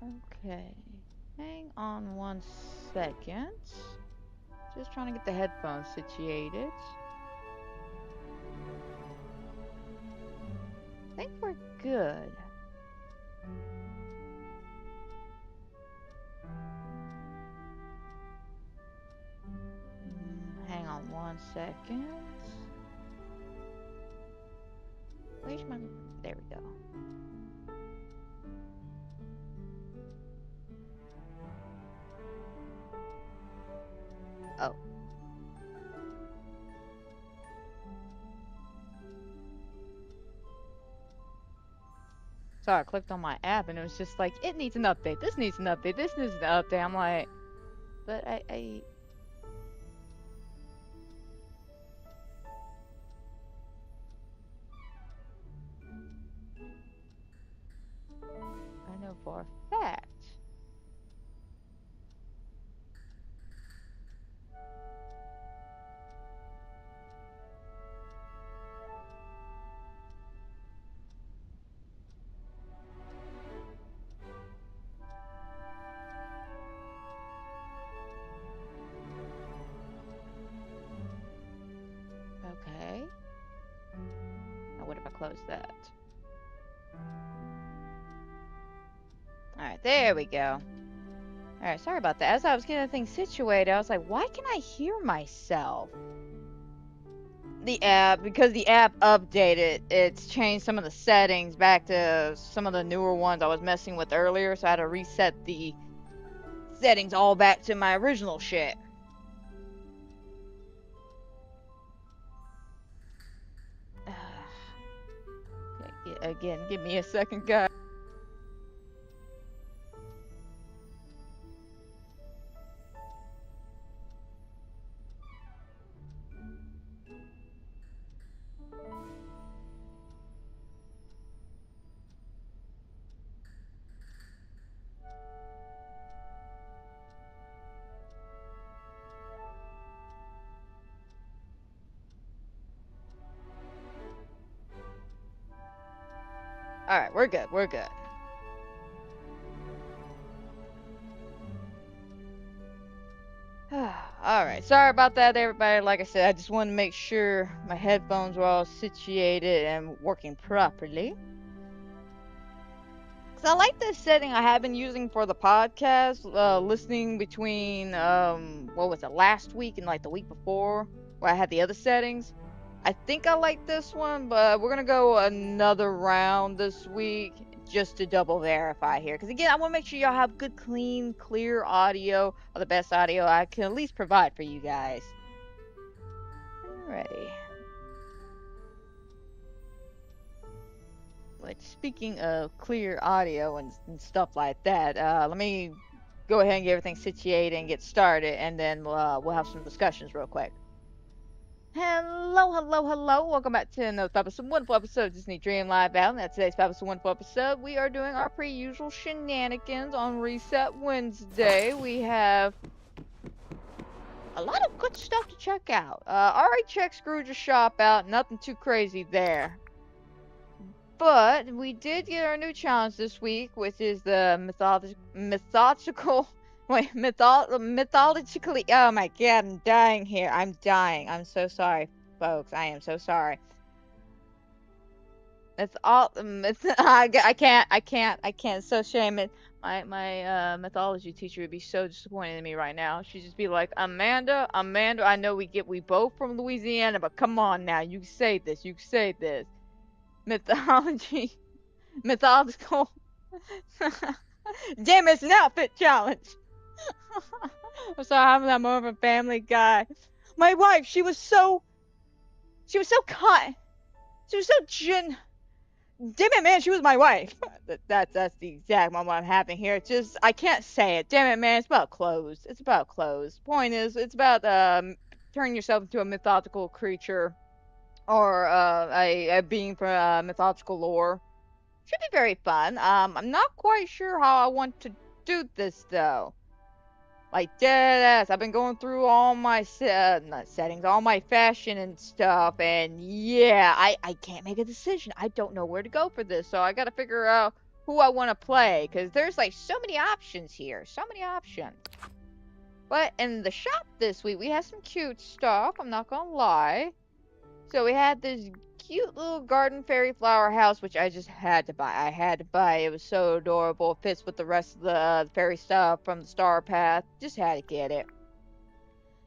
Okay. Hang on 1 second. Just trying to get the headphones situated. I think we're good. Hang on 1 second. Where's my... There we go. Oh. Sorry, I clicked on my app and it was just like, it needs an update. This needs an update. This needs an update. I'm like, but I know for a fact. Okay. Now what if I close that? Alright, there we go. Alright, sorry about that. As I was getting the thing situated, I was like, why can I hear myself? The app, because the app updated, it's changed some of the settings back to some of the newer ones I was messing with earlier, so I had to reset the settings all back to my original shit. Okay, again, give me a second, guys. Alright, we're good, we're good. Alright, sorry about that, everybody. Like I said, I just wanted to make sure my headphones were all situated and working properly. Because I like this setting I have been using for the podcast, listening between, what was it, last week and like the week before, where I had the other settings. I think I like this one, but we're gonna go another round this week just to double verify here. Because again, I want to make sure y'all have good, clean, clear audio, or the best audio I can at least provide for you guys. Alrighty. Like, speaking of clear audio and stuff like that, let me go ahead and get everything situated and get started, and then we'll have some discussions real quick. Hello, hello, hello. Welcome back to another episode, wonderful episode of Disney Dreamlight Battle. And that's today's episode, wonderful episode. We are doing our pre-usual shenanigans on Reset Wednesday. We have a lot of good stuff to check out. Already checked Scrooge's shop out. Nothing too crazy there. But we did get our new challenge this week, which is the mythological. Wait, mythologically. Oh my god, I'm dying here. I'm dying. I'm so sorry, folks. I am so sorry. It's all. I can't. So shame it. My mythology teacher would be so disappointed in me right now. She'd just be like, Amanda, I know we both from Louisiana, but come on now, you say this. Mythology. Mythological. Damn, it's an outfit challenge. I'm sorry, I'm more of a family guy. My wife, she was so kind. She was so damn it, man, she was my wife. That's the exact moment I'm having here. It's just, I can't say it. Damn it, man, it's about clothes. It's about clothes. Point is, it's about turning yourself into a mythological creature or a being from mythological lore. Should be very fun. I'm not quite sure how I want to do this though. Like deadass, I've been going through all my not settings, all my fashion and stuff, and yeah, I can't make a decision. I don't know where to go for this, so I gotta figure out who I want to play, because there's like so many options here. So many options. But in the shop this week, we had some cute stuff. I'm not going to lie. So we had this cute little garden fairy flower house, which I just had to buy. I had to buy it. It was so adorable. It fits with the rest of the fairy stuff from the Star Path. Just had to get it.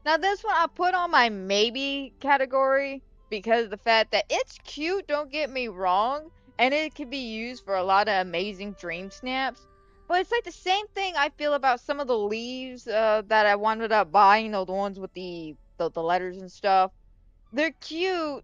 Now this one I put on my maybe category because of the fact that it's cute, don't get me wrong, and it can be used for a lot of amazing dream snaps. But it's like the same thing I feel about some of the leaves that I wound up buying, you know, the ones with the letters and stuff. They're cute,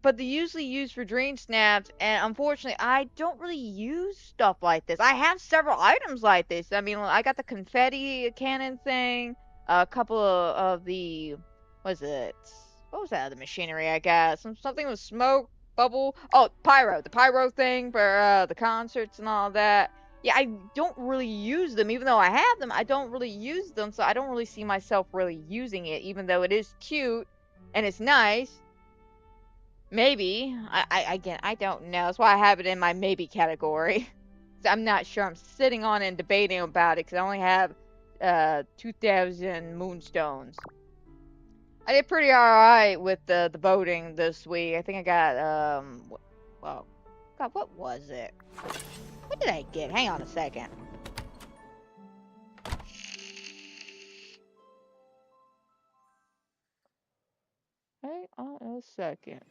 but they're usually used for dream snaps, and unfortunately I don't really use stuff like this. I have several items like this. I mean, I got the confetti cannon thing, a couple of the, what was that other machinery I got? Something with smoke, bubble, oh, the pyro thing for the concerts and all that. Yeah, I don't really use them. Even though I have them, I don't really use them, so I don't really see myself really using it, even though it is cute and it's nice. Maybe. Again, I don't know. That's why I have it in my maybe category. I'm not sure. I'm sitting on and debating about it because I only have 2,000 moonstones. I did pretty alright with the voting this week. I think I got well, God, what was it? What did I get? Hang on a second. Hang on a second.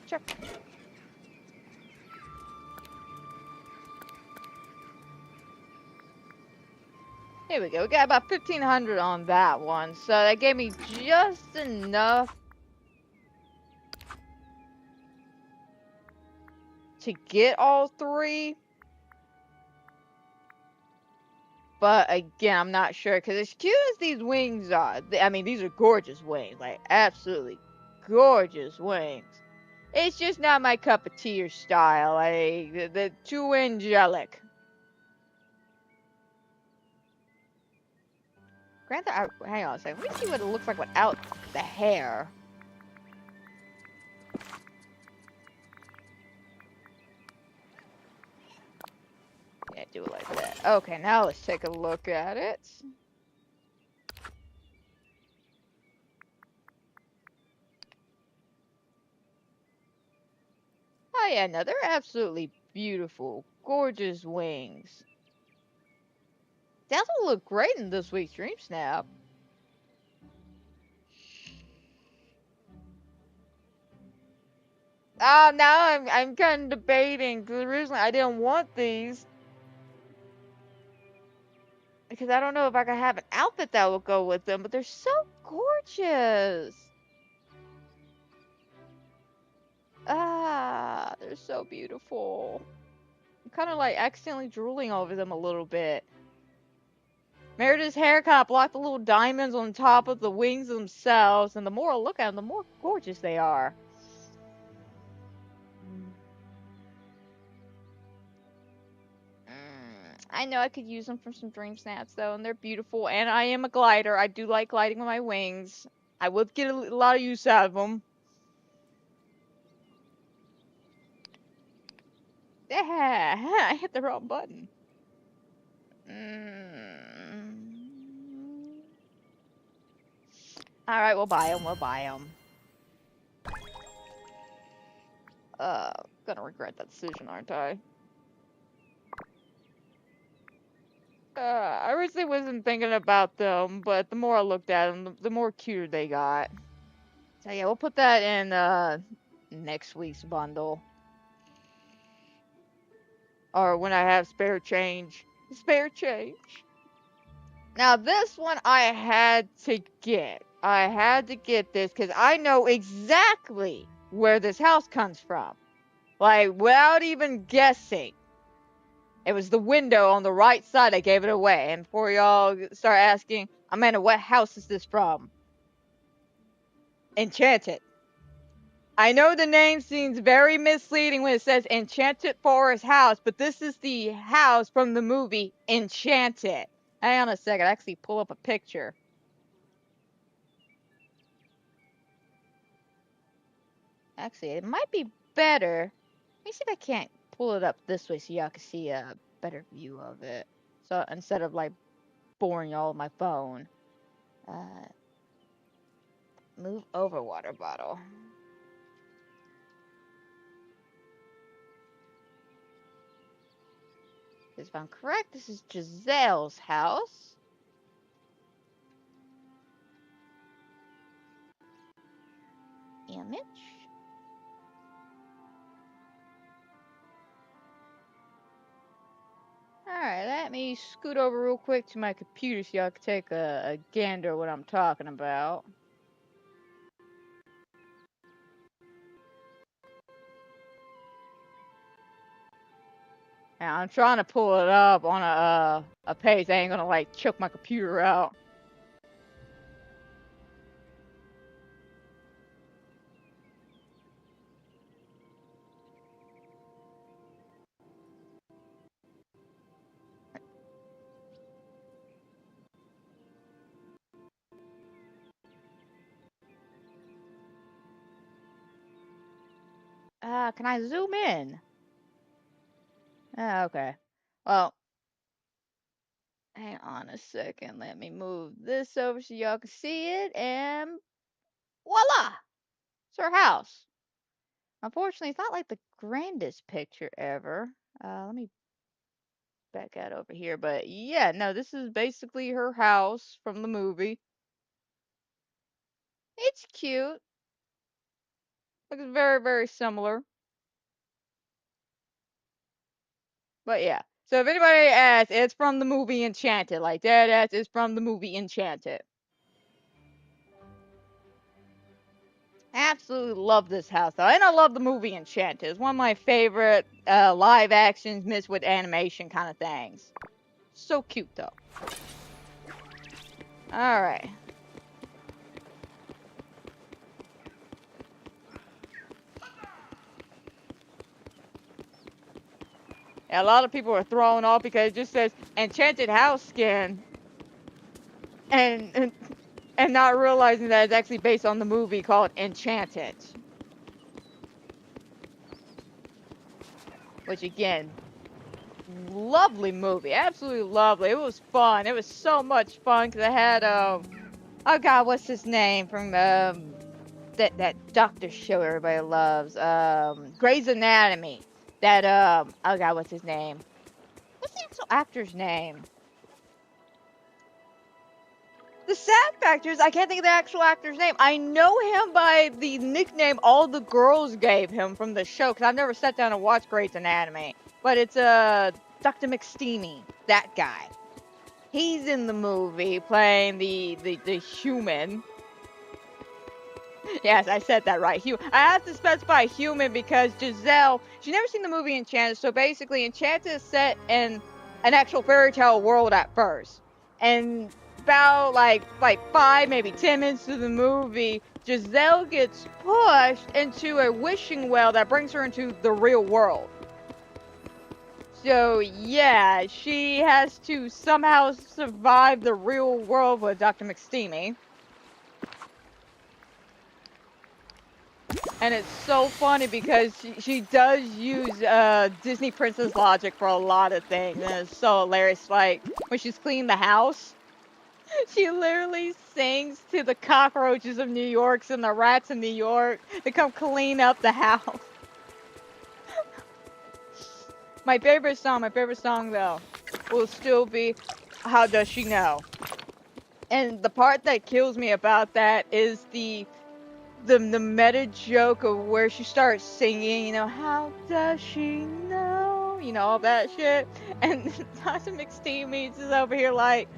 Check. Here we go. We got about 1,500 on that one. So that gave me just enough to get all three. But again, I'm not sure. Because as cute as these wings are, I mean, these are gorgeous wings. Like, absolutely gorgeous wings. It's just not my cup of tea or style. Like, they're too angelic. Granted, hang on a second. Let me see what it looks like without the hair. Yeah, do it like that. Okay, now let's take a look at it. Oh yeah, no, they're absolutely beautiful. Gorgeous wings. That will look great in this week's Dreamsnap. Now I'm kind of debating because originally I didn't want these because I don't know if I could have an outfit that would go with them, but they're so gorgeous. They're so beautiful. I'm kind of like accidentally drooling over them a little bit. Merida's hair kind of blocked the little diamonds on top of the wings themselves, and the more I look at them, the more gorgeous they are. I know I could use them for some dream snaps though, and they're beautiful. And I am a glider. I do like gliding with my wings. I would get a lot of use out of them. Yeah, I hit the wrong button. All right, we'll buy them. We'll buy them. Gonna regret that decision, aren't I? I originally wasn't thinking about them, but the more I looked at them, the more cuter they got. So yeah, we'll put that in next week's bundle. Or when I have spare change. Spare change. Now this one I had to get. I had to get this because I know exactly where this house comes from. Like, without even guessing. It was the window on the right side. I gave it away. And before y'all start asking, Amanda, what house is this from? Enchanted. I know the name seems very misleading when it says Enchanted Forest House, but this is the house from the movie Enchanted. Hang on a second, I actually pull up a picture. Actually, it might be better. Let me see if I can't pull it up this way so y'all can see a better view of it. So instead of like boring y'all with my phone. Move over water bottle. If I'm correct, this is Giselle's house. Image. Alright, let me scoot over real quick to my computer so y'all can take a gander at what I'm talking about. Now, I'm trying to pull it up on a page that ain't gonna like choke my computer out. Can I zoom in? Okay. Well, hang on a second. Let me move this over so y'all can see it, and voila! It's our house. Unfortunately, it's not like the grandest picture ever. Let me back out over here. But yeah, no, this is basically her house from the movie. It's cute. Looks very, very similar. But yeah. So if anybody asks, it's from the movie Enchanted. Like that, it's from the movie Enchanted. Absolutely love this house though, and I love the movie Enchanted. It's one of my favorite live actions mixed with animation kind of things. So cute though. All right. Yeah, a lot of people are thrown off because it just says Enchanted House skin, and and not realizing that it's actually based on the movie called Enchanted. Which again, lovely movie, absolutely lovely. It was fun. It was so much fun because I had oh god, what's his name from that doctor show everybody loves, Grey's Anatomy. That oh god, what's his name? What's the actual actor's name? The sad factor is I can't think of the actual actor's name. I know him by the nickname all the girls gave him from the show because I've never sat down and watched Grey's Anatomy. But it's Dr. McSteamy, that guy. He's in the movie playing the human. Yes, I said that right. I have to specify human because Giselle, she's never seen the movie Enchanted, so basically Enchanted is set in an actual fairy tale world at first. And about like 5, maybe 10 minutes to the movie, Giselle gets pushed into a wishing well that brings her into the real world. So yeah, she has to somehow survive the real world with Dr. McSteamy. And it's so funny because she does use Disney princess logic for a lot of things, and it's so hilarious. Like when she's cleaning the house, she literally sings to the cockroaches of New York and the rats in New York to come clean up the house. My favorite song though, will still be "How Does She Know?" And the part that kills me about that is the meta joke of where she starts singing, you know, how does she know? You know, all that shit. And Tasha McSteamy is over here like,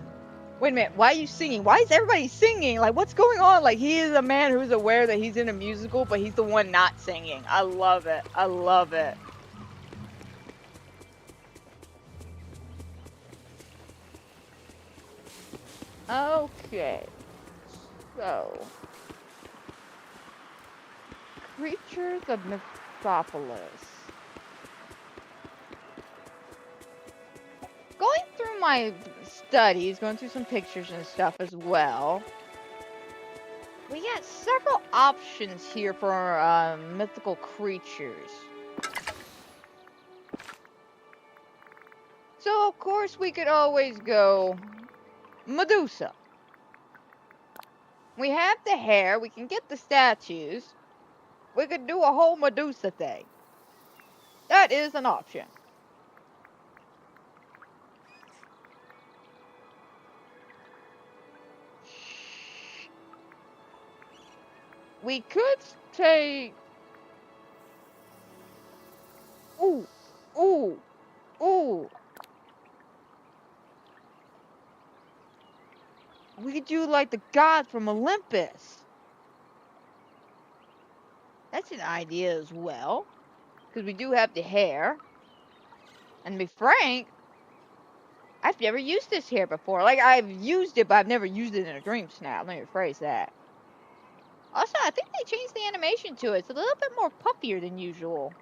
wait a minute, why are you singing? Why is everybody singing? Like, what's going on? Like, he is a man who's aware that he's in a musical, but he's the one not singing. I love it. I love it. Okay. So. Creatures of Mythopolis. Going through my studies, going through some pictures and stuff as well. We got several options here for mythical creatures. So, of course, we could always go Medusa. We have the hair, we can get the statues. We could do a whole Medusa thing. That is an option. We could take. Ooh, ooh, ooh. We could do like the god from Olympus. That's an idea as well. Because we do have the hair. And to be frank, I've never used this hair before. Like, I've used it, but I've never used it in a Dreamsnap. Let me rephrase that. Also, I think they changed the animation to it. It's a little bit more puffier than usual.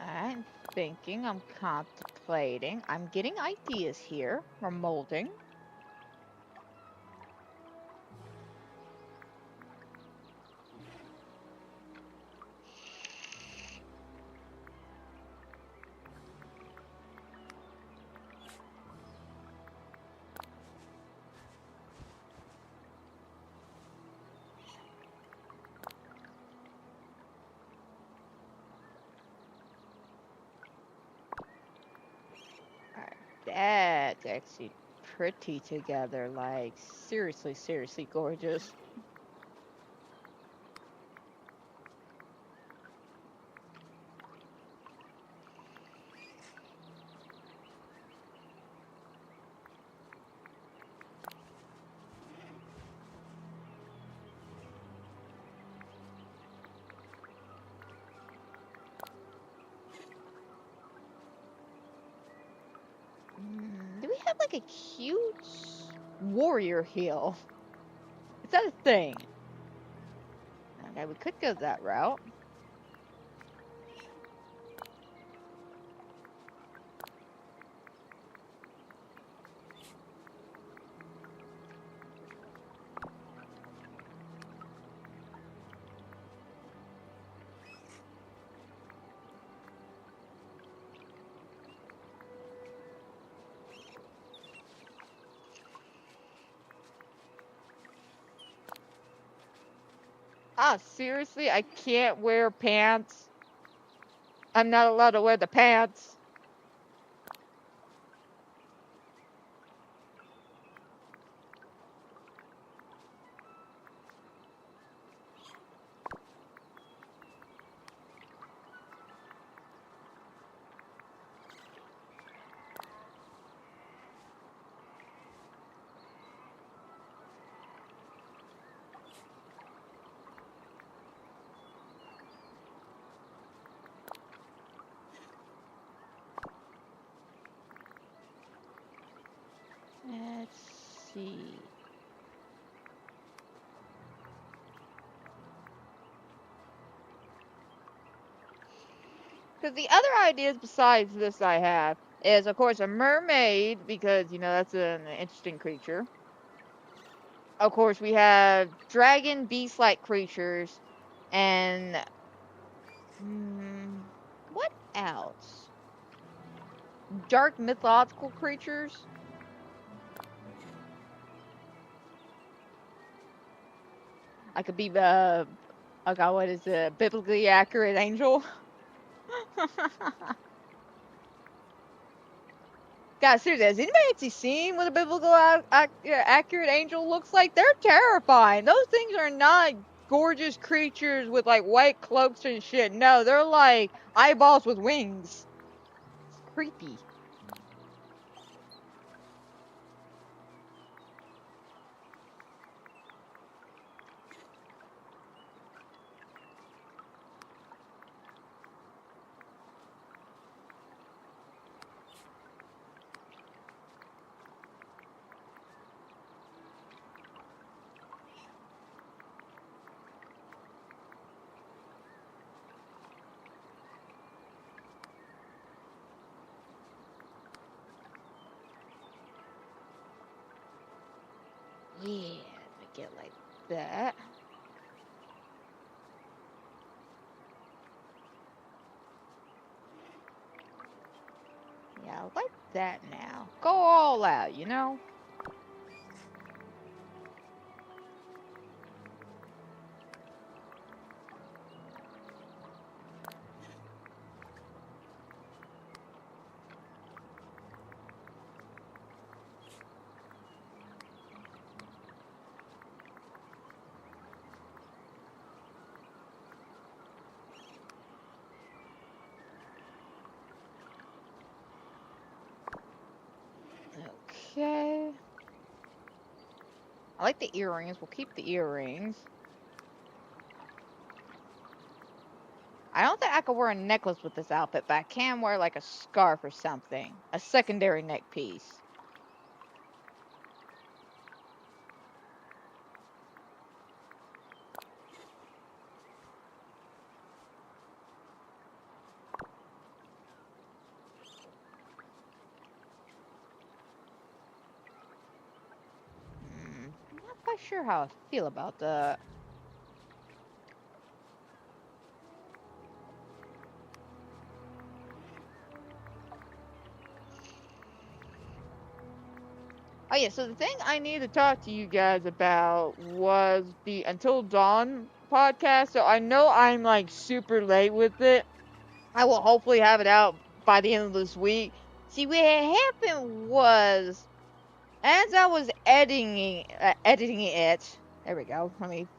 I'm thinking, I'm contemplating, I'm getting ideas here. We're molding. Alright, that's actually pretty together. Like, seriously, seriously gorgeous. Do we have like a cute warrior heel? Is that a thing? Okay, we could go that route. Ah, seriously? I can't wear pants? I'm not allowed to wear the pants. Let's see. Because the other ideas besides this I have is, of course, a mermaid, because, you know, that's an interesting creature. Of course, we have dragon, beast-like creatures, and what else? Dark mythological creatures. I could be oh god, what is it? Biblically accurate angel. God, seriously, has anybody actually seen what a biblical accurate angel looks like? They're terrifying. Those things are not gorgeous creatures with like white cloaks and shit. No, they're like eyeballs with wings. It's creepy. Yeah, let me get it like that. Yeah, I like that now. Go all out, you know? Okay. I like the earrings. We'll keep the earrings. I don't think I could wear a necklace with this outfit, but I can wear like a scarf or something. A secondary neck piece. I'm not quite sure how I feel about that. Oh yeah, so the thing I need to talk to you guys about was the Until Dawn podcast. So I know I'm like super late with it. I will hopefully have it out by the end of this week. See, what happened was, as I was editing it. There we go.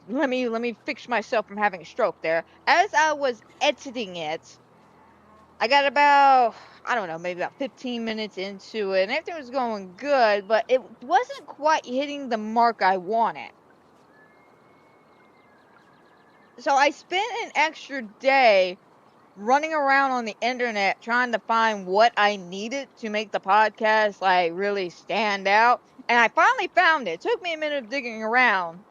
Let me fix myself from having a stroke there. As I was editing it, I got about, I don't know, maybe about 15 minutes into it, and everything was going good, but it wasn't quite hitting the mark I wanted. So I spent an extra day running around on the internet trying to find what I needed to make the podcast like really stand out. And I finally found it. It took me a minute of digging around,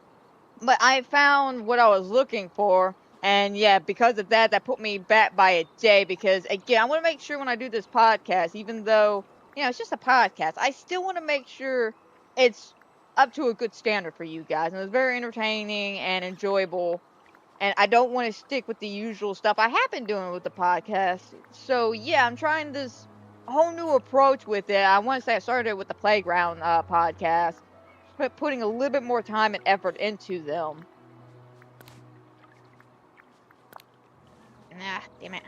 but I found what I was looking for. And yeah, because of that, that put me back by a day because again, I want to make sure when I do this podcast, even though, it's just a podcast, I still want to make sure it's up to a good standard for you guys. And it was very entertaining and enjoyable, and I don't want to stick with the usual stuff I have been doing with the podcast. So yeah, I'm trying this whole new approach with it. I want to say I started it with the Playground podcast, but putting a little bit more time and effort into them. Nah, damn it.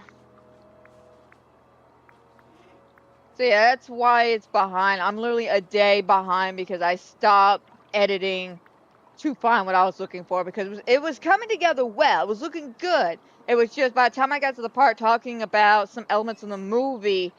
So yeah, that's why it's behind. I'm literally a day behind because I stopped editing to find what I was looking for because it was coming together well. It was looking good. It was just by the time I got to the part talking about some elements in the movie,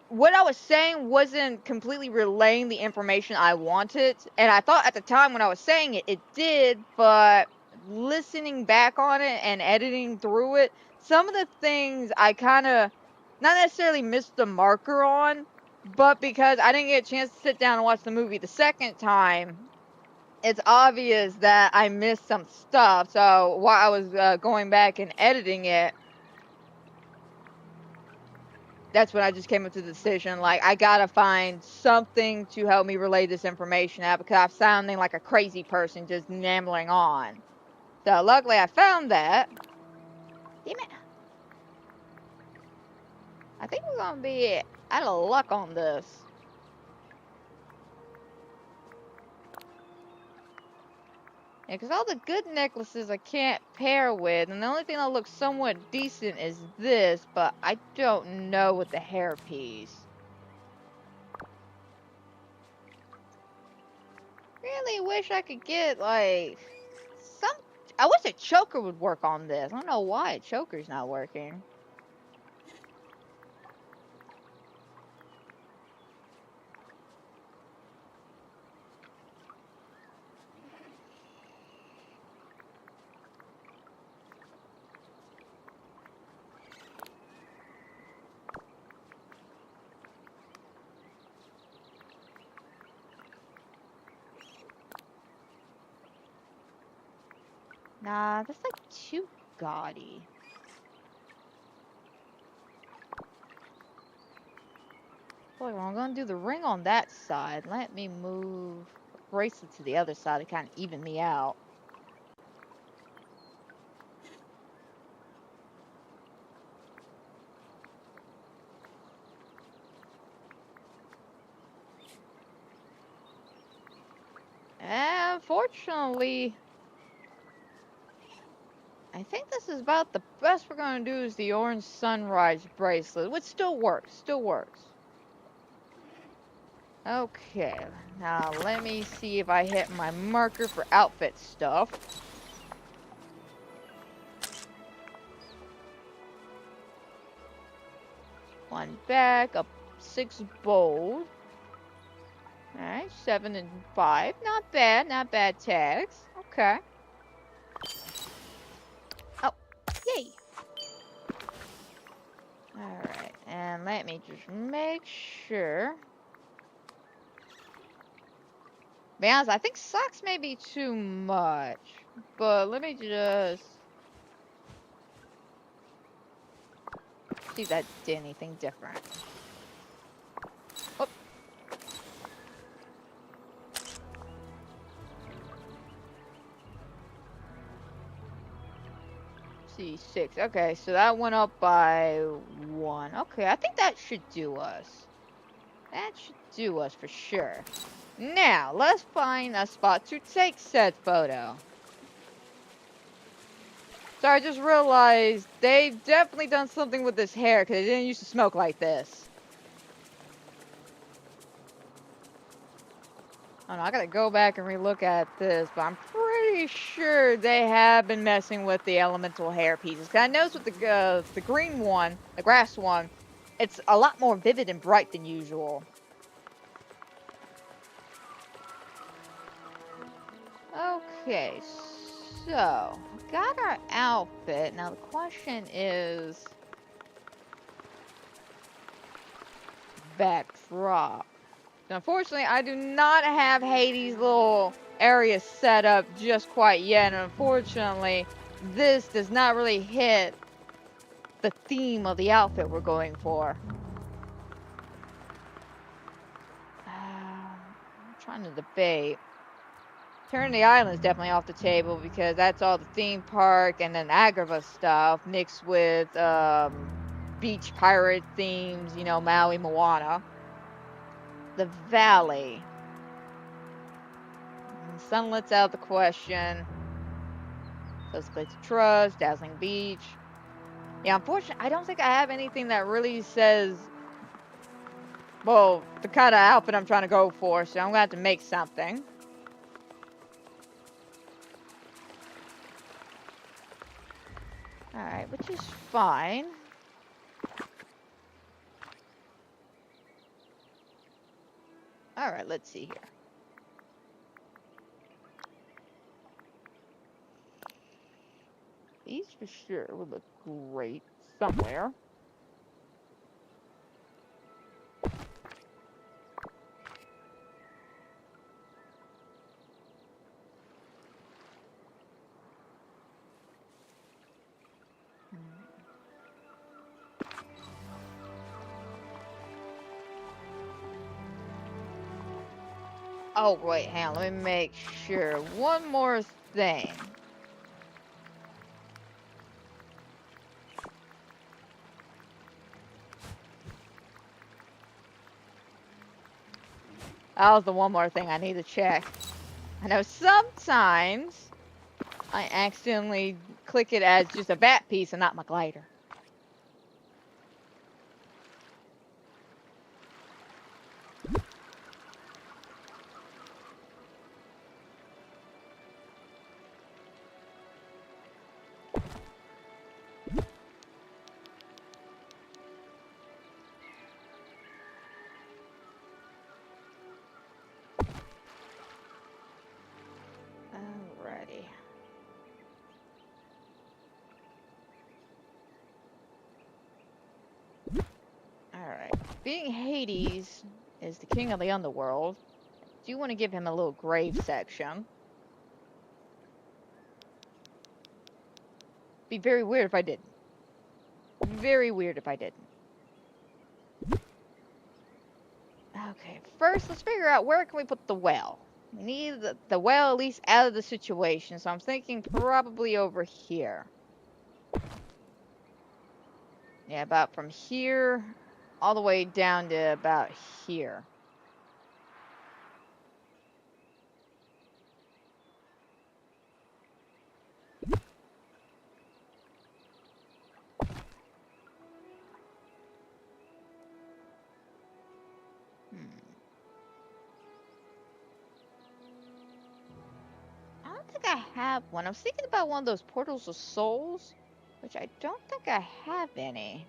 what I was saying wasn't completely relaying the information I wanted. And I thought at the time when I was saying it, it did, but listening back on it and editing through it, some of the things I kind of not necessarily missed the marker on, but because I didn't get a chance to sit down and watch the movie the second time, it's obvious that I missed some stuff. So while I was going back and editing it, that's when I just came up to the decision, like, I gotta find something to help me relay this information out because I'm sounding like a crazy person just rambling on. So luckily I found that. Damn it. I think we're gonna be out of luck on this. Yeah, because all the good necklaces I can't pair with, and the only thing that looks somewhat decent is this, but I don't know with the hairpiece. Really wish I could get, like, some. I wish a choker would work on this. I don't know why a choker's not working. Nah, that's like too gaudy. Boy, well, I'm gonna do the ring on that side. Let me move bracelet to the other side to kind of even me out. Unfortunately, I think this is about the best we're going to do is the orange sunrise bracelet, which still works, Okay, now let me see if I hit my marker for outfit stuff. One back, up 6 bold. Alright, 7 and 5. Not bad tags. Okay. Oh, yay! Alright, and let me just make sure. To be honest, I think socks may be too much. But let me just see if that did anything different. Oh. See, 6. Okay, so that went up by 1. Okay, I think that should do us. That should do us for sure. Now, let's find a spot to take said photo. So I just realized they've definitely done something with this hair because it didn't used to smoke like this. Oh no, I gotta go back and relook at this, but I'm pretty sure they have been messing with the elemental hair pieces. Cause I noticed with the green one, the grass one, it's a lot more vivid and bright than usual. Okay, so got our outfit. Now the question is backdrop. Unfortunately, I do not have Hades' little area set up just quite yet, and unfortunately, this does not really hit the theme of the outfit we're going for. I'm trying to debate. Turn the Island is definitely off the table because that's all the theme park and then Agrava stuff mixed with beach pirate themes, you know, Maui, Moana. The Valley. Sunlight's out of the question. Those Place of Trust, Dazzling Beach. Yeah, unfortunately, I don't think I have anything that really says, well, the kind of outfit I'm trying to go for, so I'm going to have to make something. Alright, which is fine. Alright, let's see here. These for sure would look great somewhere. Oh, wait, hang on. Let me make sure. One more thing. That was the one more thing I need to check. I know sometimes I accidentally click it as just a bat piece and not my glider. Alrighty. Alright. Being Hades is the king of the underworld, do you want to give him a little grave section? Be very weird if I didn't. Very weird if I didn't. Okay, first let's figure out where can we put the well. We need the well at least out of the situation, so I'm thinking probably over here. Yeah, about from here all the way down to about here. I don't think I have one. I was thinking about one of those portals of souls, which I don't think I have any.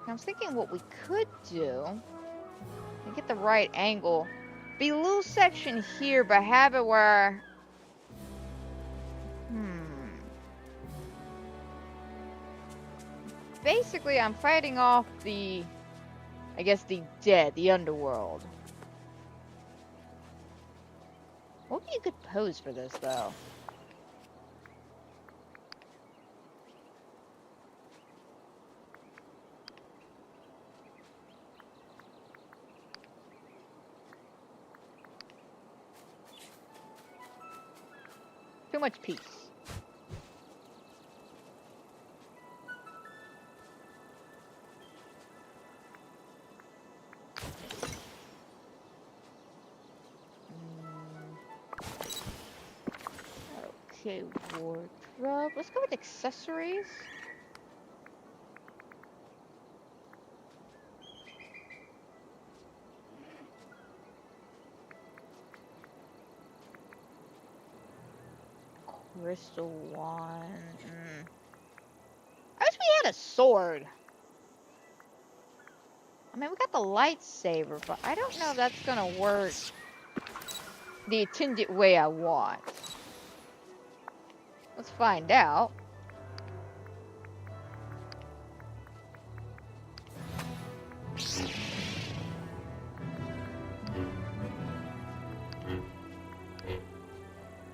I was thinking what we could do and get the right angle. Be a little section here, but have it where... Basically, I'm fighting off the... I guess the dead, the underworld. What would be a good pose for this, though? Too much peace. Okay, wardrobe. Let's go with accessories. Crystal wand. I wish we had a sword. I mean, we got the lightsaber, but I don't know if that's gonna work the intended way I want. Let's find out.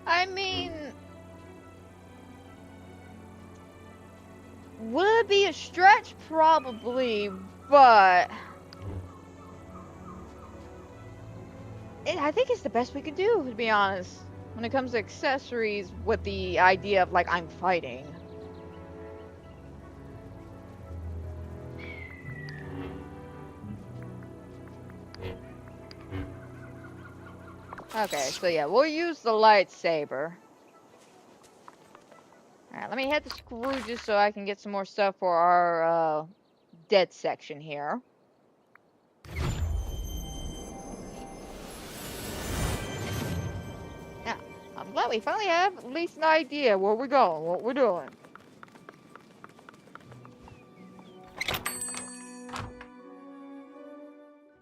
I mean, would it be a stretch? Probably, but I think it's the best we could do, to be honest. When it comes to accessories, with the idea of, like, I'm fighting. Okay, so yeah, we'll use the lightsaber. Alright, let me head to Scrooge's so I can get some more stuff for our dead section here. Now, I'm glad we finally have at least an idea where we're going, what we're doing.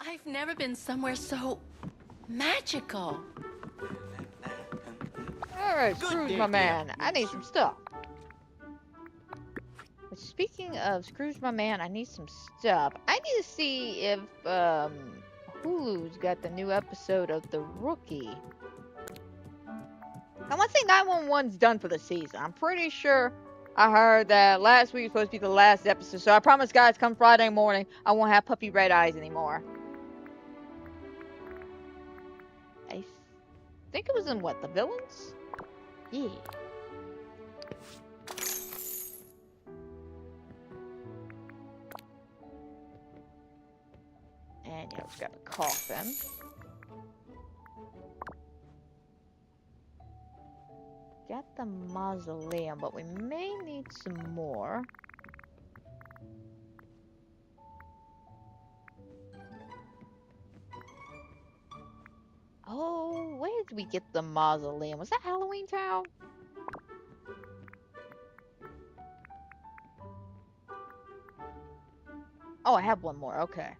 I've never been somewhere so magical. Alright, Scrooge, my man, I need some stuff. But speaking of Scrooge, my man, I need some stuff. I need to see if Hulu's got the new episode of The Rookie. I want to say 911's done for the season. I'm pretty sure I heard that last week was supposed to be the last episode. So I promise, guys, come Friday morning, I won't have puppy red eyes anymore. I think it was in what, The Villains? Yeah. And yeah, let's grab a coffin. Got the mausoleum, but we may need some more. Oh, where did we get the mausoleum? Was that Halloween Town? Oh, I have one more. Okay.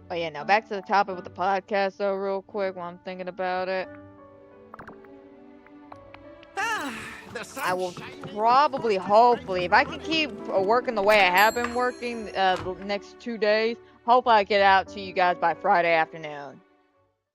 Oh yeah, now back to the topic with the podcast though, real quick, while I'm thinking about it. I will probably, hopefully, if I can keep working the way I have been working the next 2 days, hopefully I get out to you guys by Friday afternoon.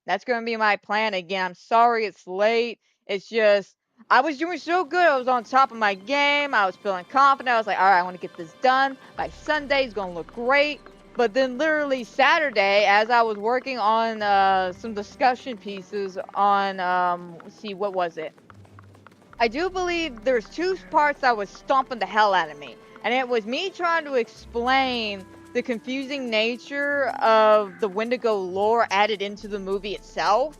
That's going to be my plan. Again, I'm sorry it's late. It's just, I was doing so good. I was on top of my game. I was feeling confident. I was like, all right, I want to get this done. By Sunday, it's going to look great. But then literally Saturday, as I was working on some discussion pieces on, let's see, what was it? I do believe there's two parts that was stomping the hell out of me. And it was me trying to explain the confusing nature of the Wendigo lore added into the movie itself.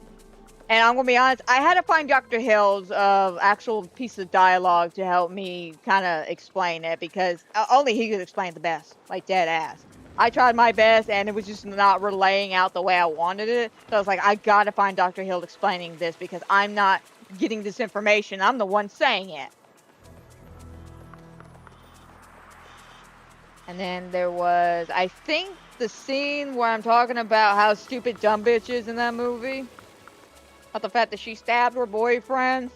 And I'm gonna be honest, I had to find Dr. Hill's actual piece of dialogue to help me kind of explain it, because only he could explain it the best, like dead ass. I tried my best, and it was just not relaying out the way I wanted it. So I was like, I gotta find Dr. Hill explaining this, because I'm not getting this information. I'm the one saying it. And then there was, I think, the scene where I'm talking about how stupid dumb bitch is in that movie. About the fact that she stabbed her boyfriend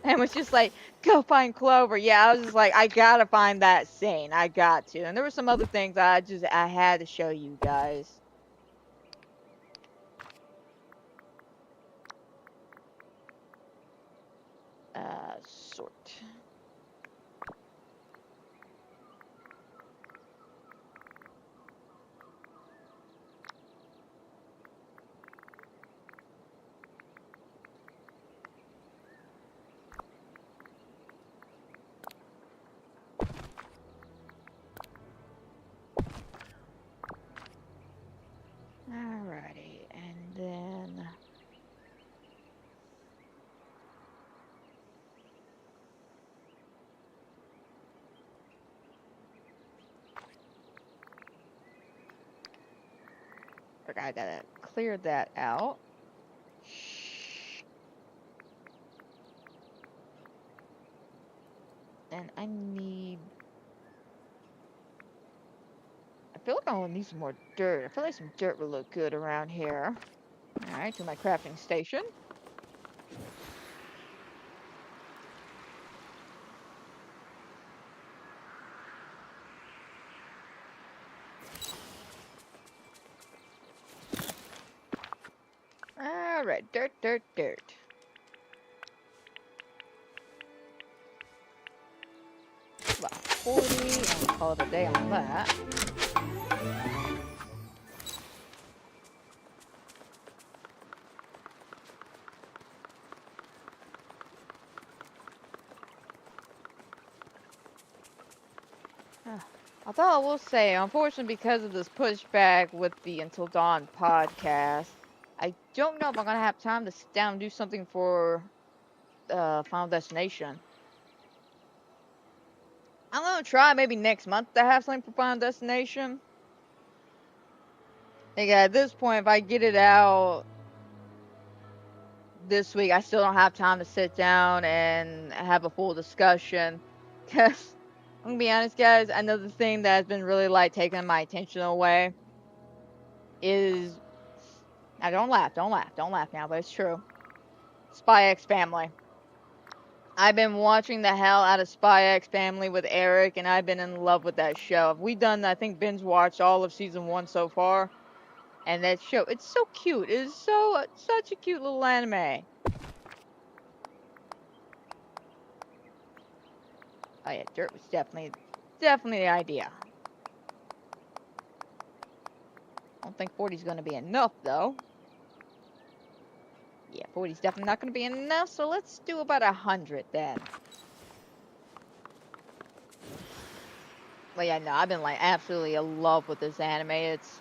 and was just like, go find Clover. Yeah, I was just like, I gotta find that scene. I got to. And there were some other things I had to show you guys. Sort. Alrighty, and then okay, I gotta clear that out. And I feel like I need some more dirt. I feel like some dirt would look good around here. Alright, to my crafting station. Alright, dirt, dirt, dirt. About 40, I'll call it a day on that. Although I will say, unfortunately, because of this pushback with the Until Dawn podcast, I don't know if I'm gonna have time to sit down and do something for Final Destination. I'm gonna try maybe next month to have something for Final Destination. Like at this point, if I get it out this week, I still don't have time to sit down and have a full discussion. Cause I'm gonna be honest, guys. Another thing that has been really like taking my attention away is, now don't laugh now, but it's true. Spy X Family. I've been watching the hell out of Spy X Family with Eric, and I've been in love with that show. We done, I think, binge watched all of season 1 so far, and that show, it's so cute. It is such a cute little anime. Oh yeah, dirt was definitely the idea. I don't think 40 is going to be enough, though. Yeah, 40 is definitely not going to be enough, so let's do about 100 then. But yeah, no, I've been like absolutely in love with this anime. It's,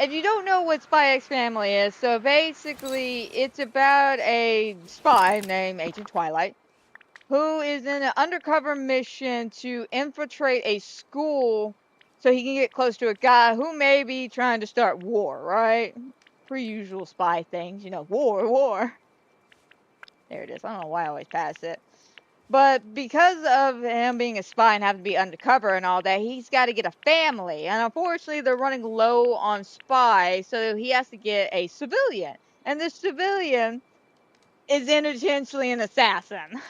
if you don't know what Spy X Family is, so basically it's about a spy named Agent Twilight who is in an undercover mission to infiltrate a school so he can get close to a guy who may be trying to start war, right? Pretty usual spy things, you know, war. There it is. I don't know why I always pass it. But because of him being a spy and having to be undercover and all that, he's got to get a family. And unfortunately, they're running low on spies, so he has to get a civilian. And this civilian is intentionally an assassin.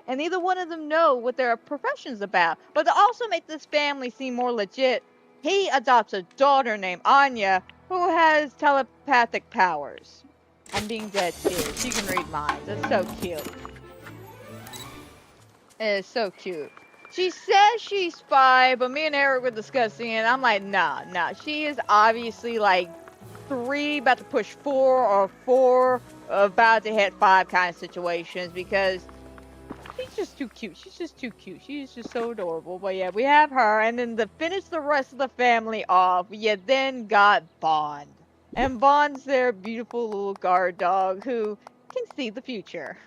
And neither one of them know what their profession's about. But to also make this family seem more legit, he adopts a daughter named Anya who has telepathic powers. I'm being dead serious. She can read minds. It's so cute. It is so cute. She says she's spy, but me and Eric were discussing it. I'm like, nah. She is obviously like 3, about to push 4, or 4, about to hit 5 kind of situations, because she's just too cute. She's just too cute. She's just so adorable. But yeah, we have her, and then to finish the rest of the family off, you then got Bond. And Bond's their beautiful little guard dog who can see the future.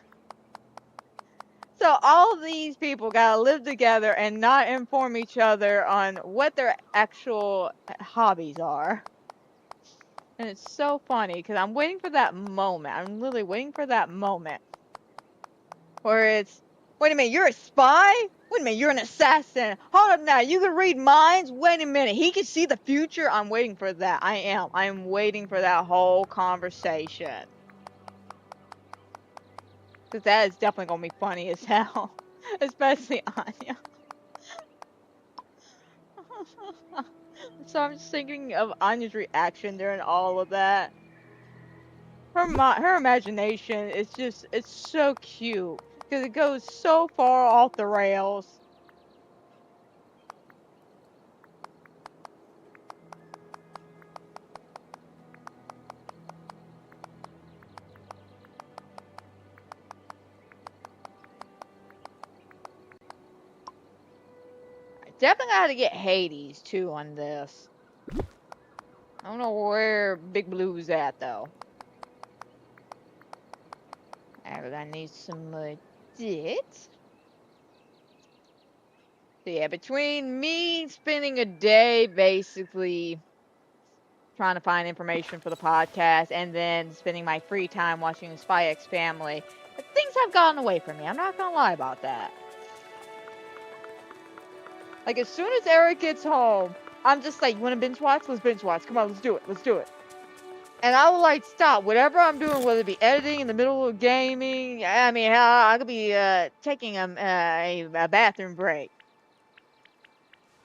So all these people gotta live together and not inform each other on what their actual hobbies are. And it's so funny because I'm waiting for that moment. I'm literally waiting for that moment where it's, wait a minute, you're a spy? Wait a minute, you're an assassin. Hold up now, you can read minds? Wait a minute, he can see the future? I'm waiting for that. I am. I'm waiting for that whole conversation. Because that is definitely going to be funny as hell. Especially Anya. So I'm just thinking of Anya's reaction during all of that. Her imagination is just, it's so cute. Because it goes so far off the rails. Definitely got to get Hades too on this. I don't know where Big Blue's at though. Alright, we're gonna need some chit. So yeah, between me spending a day basically trying to find information for the podcast and then spending my free time watching Spy X Family, things have gotten away from me. I'm not gonna lie about that. Like, as soon as Eric gets home, I'm just like, you wanna binge watch? Let's binge watch. Come on, let's do it. And I will, like, stop whatever I'm doing, whether it be editing in the middle of gaming. I mean, hell, I could be taking a bathroom break.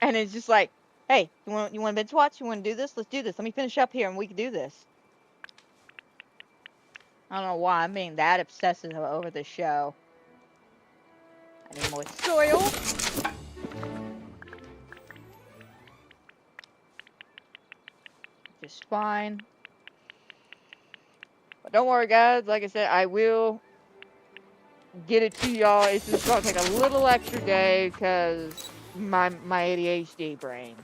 And it's just like, hey, you want to binge watch? You want to do this? Let's do this. Let me finish up here and we can do this. I don't know why I'm being that obsessive over this show. I need more soil. Just fine. But don't worry, guys. Like I said, I will get it to y'all. It's just gonna take a little extra day because my ADHD brain.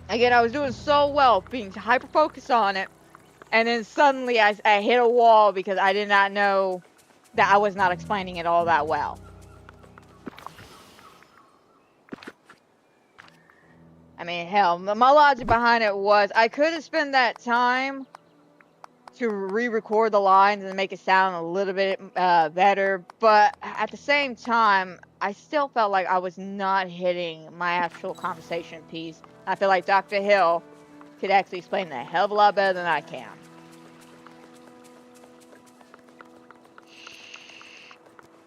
Again, I was doing so well, being hyper focused on it, and then suddenly I hit a wall because I did not know that I was not explaining it all that well. I mean, hell, my logic behind it was I could have spent that time to re-record the lines and make it sound a little bit better, but at the same time, I still felt like I was not hitting my actual conversation piece. I feel like Dr. Hill could actually explain that a hell of a lot better than I can.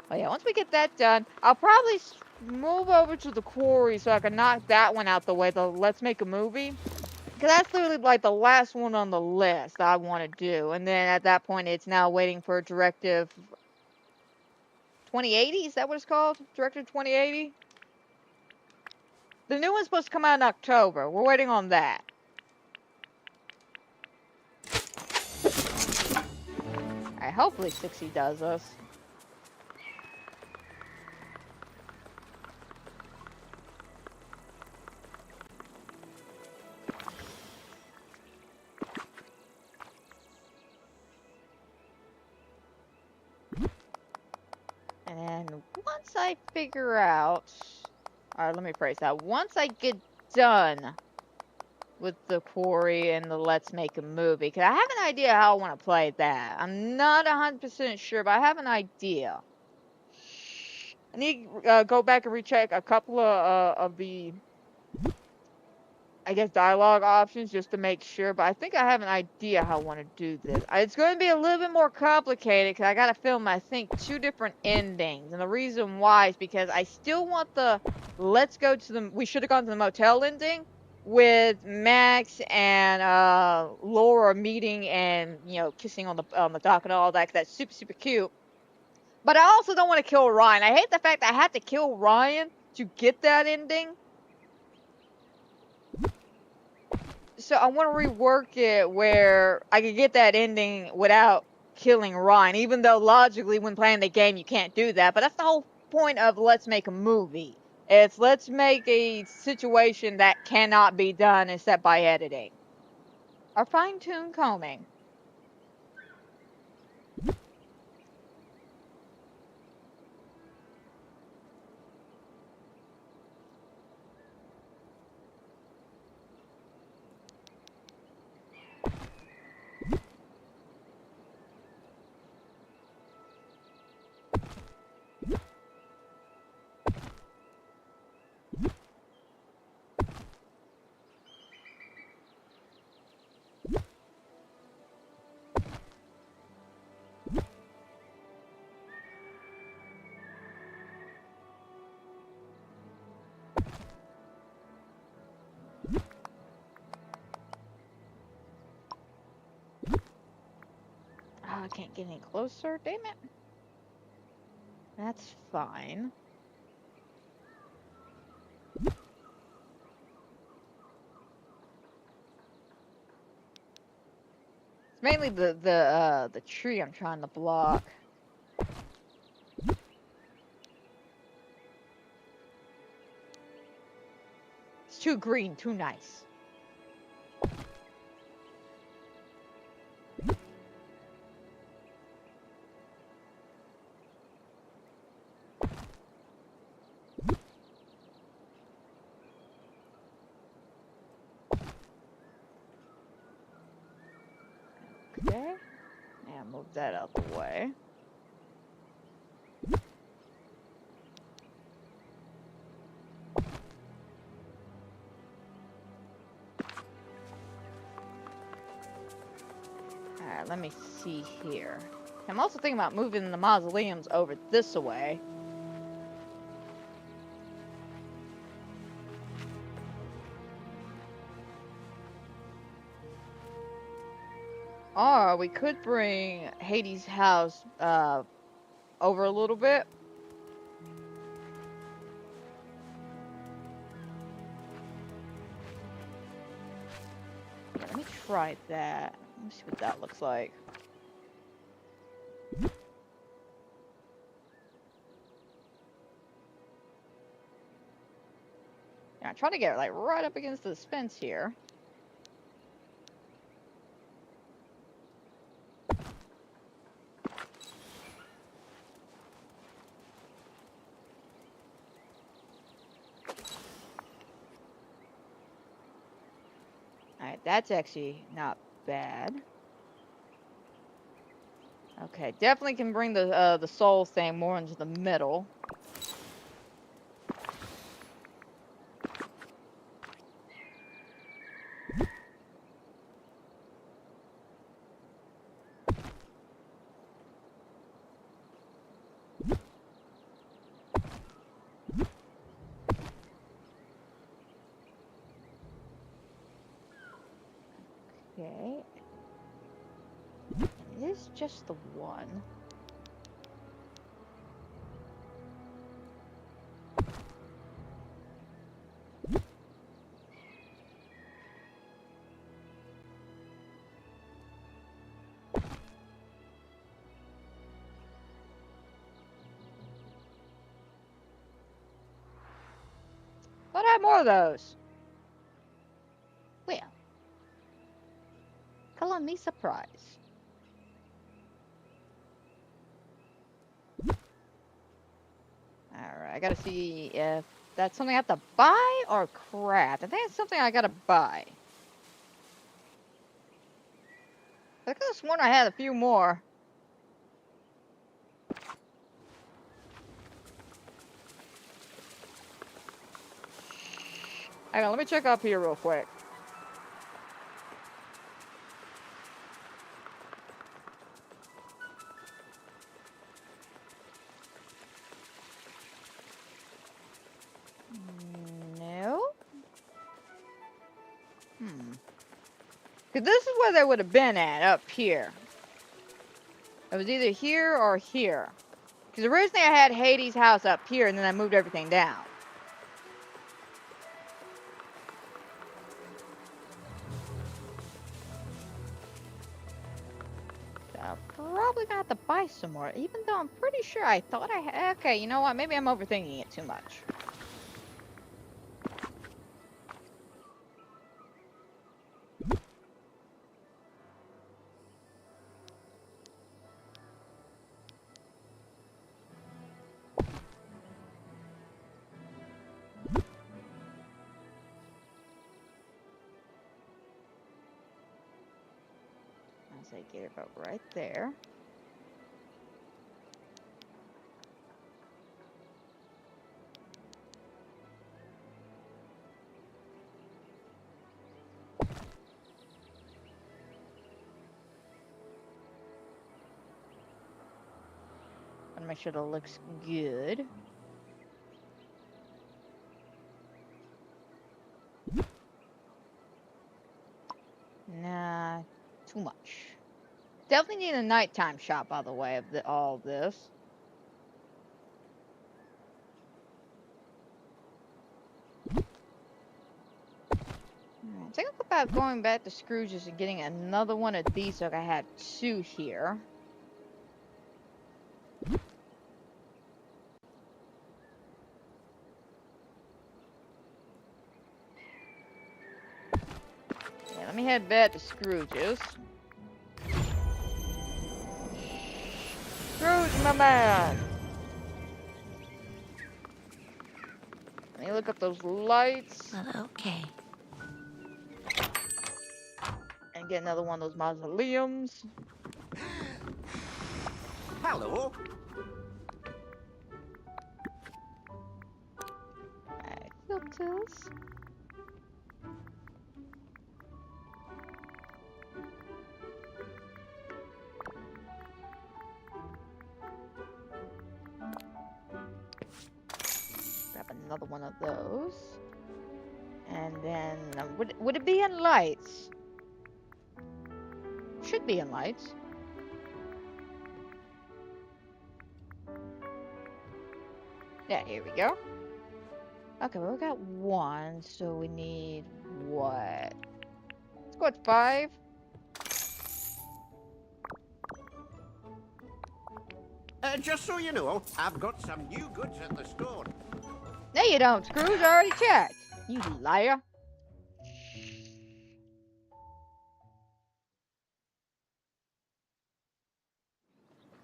But yeah, once we get that done, I'll probably move over to the quarry so I can knock that one out the way, the Let's Make a Movie. Because that's literally like the last one on the list that I want to do. And then at that point, it's now waiting for Directive 2080? Is that what it's called? Directive 2080? The new one's supposed to come out in October. We're waiting on that. Alright, hopefully 60 does us. And once I figure out, alright, let me phrase that. Once I get done with the quarry and the Let's Make a Movie, because I have an idea how I want to play that. I'm not 100% sure, but I have an idea. I need to go back and recheck a couple of the, I guess, dialogue options just to make sure, but I think I have an idea how I want to do this. It's going to be a little bit more complicated because I got to film, I think, 2 different endings. And the reason why is because I still want the we should have gone to the motel ending, with Max and Laura meeting and kissing on the dock and all that. That's super super cute. But I also don't want to kill Ryan. I hate the fact that I had to kill Ryan to get that ending. So I want to rework it where I could get that ending without killing Ryan, even though logically when playing the game you can't do that. But that's the whole point of let's make a movie. It's let's make a situation that cannot be done except by editing. Or fine-tune combing. Oh, I can't get any closer, damn it. That's fine. It's mainly the tree I'm trying to block. It's too green, too nice. Okay. Yeah, move that out the way. Alright, let me see here. I'm also thinking about moving the mausoleums over this way. Or we could bring Hades' house over a little bit. Yeah, let me try that. Let me see what that looks like. Yeah, I'm trying to get like right up against this fence here. Alright, that's actually not bad. Okay, definitely can bring the soul thing more into the middle. Okay. It is just the one. But I have more of those. Well, color me surprised. Alright, I gotta see if that's something I have to buy or craft. I think it's something I gotta buy. I could have sworn I had a few more. Hang on, let me check up here real quick. No. Because this is where they would have been at, up here. It was either here or here. Because originally I had Hades' house up here, and then I moved everything down. So I'm probably gonna have to buy some more, even though I'm pretty sure I thought I had. Okay, you know what? Maybe I'm overthinking it too much. As I get it about right there. Wanna make sure that looks good. Nah, too much. Definitely need a nighttime shot, by the way, of all of this. Think about going back to Scrooge's and getting another one of these so I had two here. Yeah, let me head back to Scrooge's. Scrooge, my man! Let me look up those lights. Well, okay. And get another one of those mausoleums. Hello. Alright, filters. Grab another one of those. And then, would it be in lights? Should be in lights. Yeah, here we go. Okay, well, we got one, so we need what? Let's go with 5. Just so you know, I've got some new goods at the store. No, you don't, Scrooge. I already checked. You liar.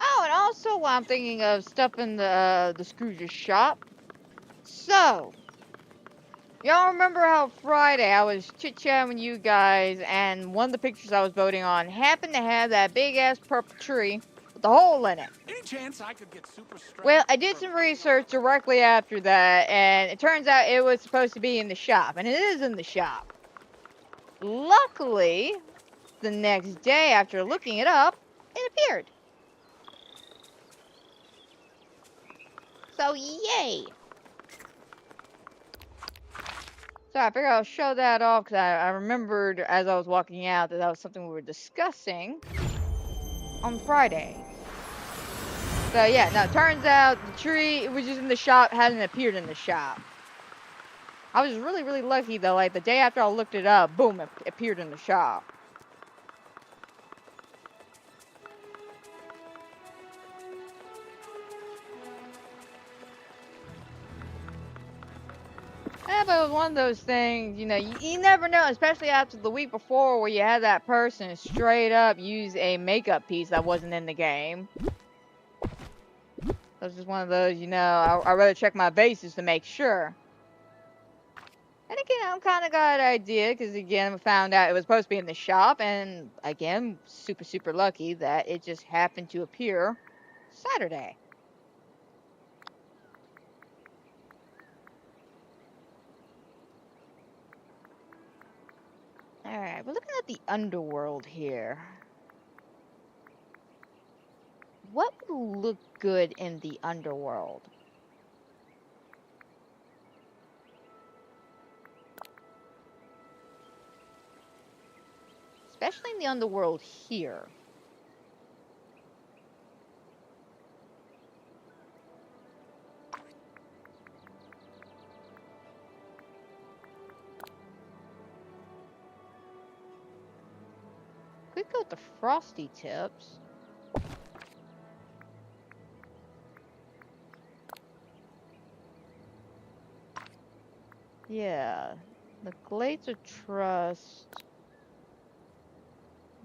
Oh, and also while I'm thinking of stuff in the Scrooge's shop. So, y'all remember how Friday I was chit-chatting with you guys, and one of the pictures I was voting on happened to have that big-ass purple tree with a hole in it. Any chance I could get super strength? Well, I did some research directly after that, and it turns out it was supposed to be in the shop, and it is in the shop. Luckily, the next day after looking it up, it appeared. So, yay! So I figured I'll show that off because I remembered as I was walking out that was something we were discussing on Friday. So yeah, now it turns out the tree, it was just in the shop, hadn't appeared in the shop. I was really, really lucky though, like the day after I looked it up, boom, it appeared in the shop. Yeah, but it was one of those things, you know, you never know, especially after the week before where you had that person straight up use a makeup piece that wasn't in the game. It was just one of those, you know, I'd rather check my bases to make sure. And again, I'm kind of got an idea, because again, I found out it was supposed to be in the shop, and again, super, super lucky that it just happened to appear Saturday. Alright, we're looking at the underworld here. What would look good in the underworld? especially in the underworld here. Could go with the frosty tips. Yeah, the Glades of Trust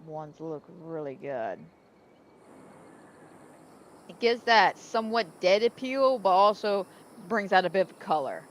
ones look really good. It gives that somewhat dead appeal, but also brings out a bit of color.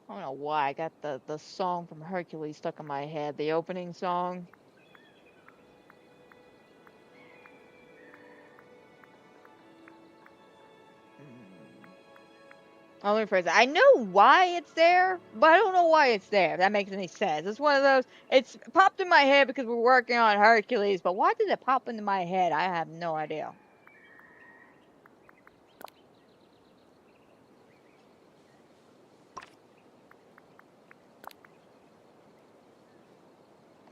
I don't know why I got the song from Hercules stuck in my head, the opening song. I'll rephrase it. I know why it's there, but I don't know why it's there. If that makes any sense. It's one of those. It's popped in my head because we're working on Hercules, but why did it pop into my head? I have no idea.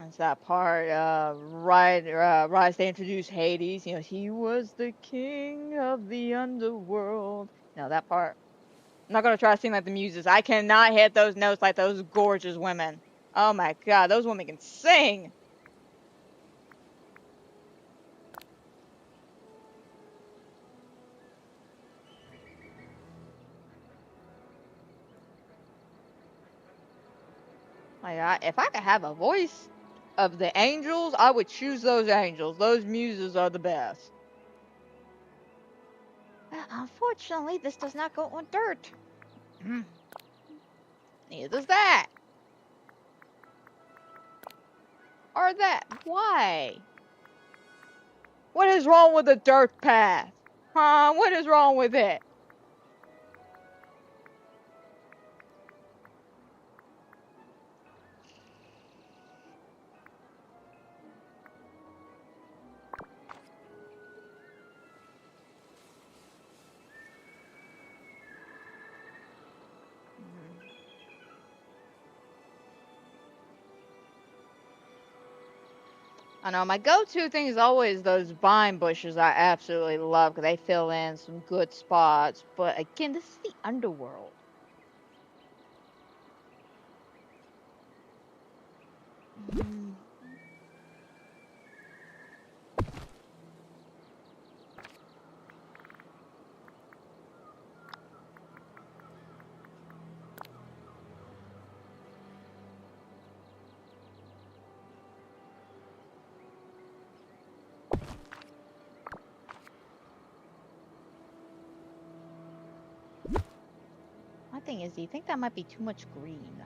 It's that part, Rise to introduce Hades. You know, he was the king of the underworld. You know, that part. I'm not gonna try to sing like the muses. I cannot hit those notes like those gorgeous women. Oh my god, those women can sing! Like, if I could have a voice of the angels, I would choose those angels. Those muses are the best. Well, unfortunately, this does not go on dirt. Neither does that. Or that. Why? What is wrong with the dirt path? Huh? What is wrong with it? I know my go-to thing is always those vine bushes. I absolutely love because they fill in some good spots. But again, this is the underworld. My thing is, do you think that might be too much green?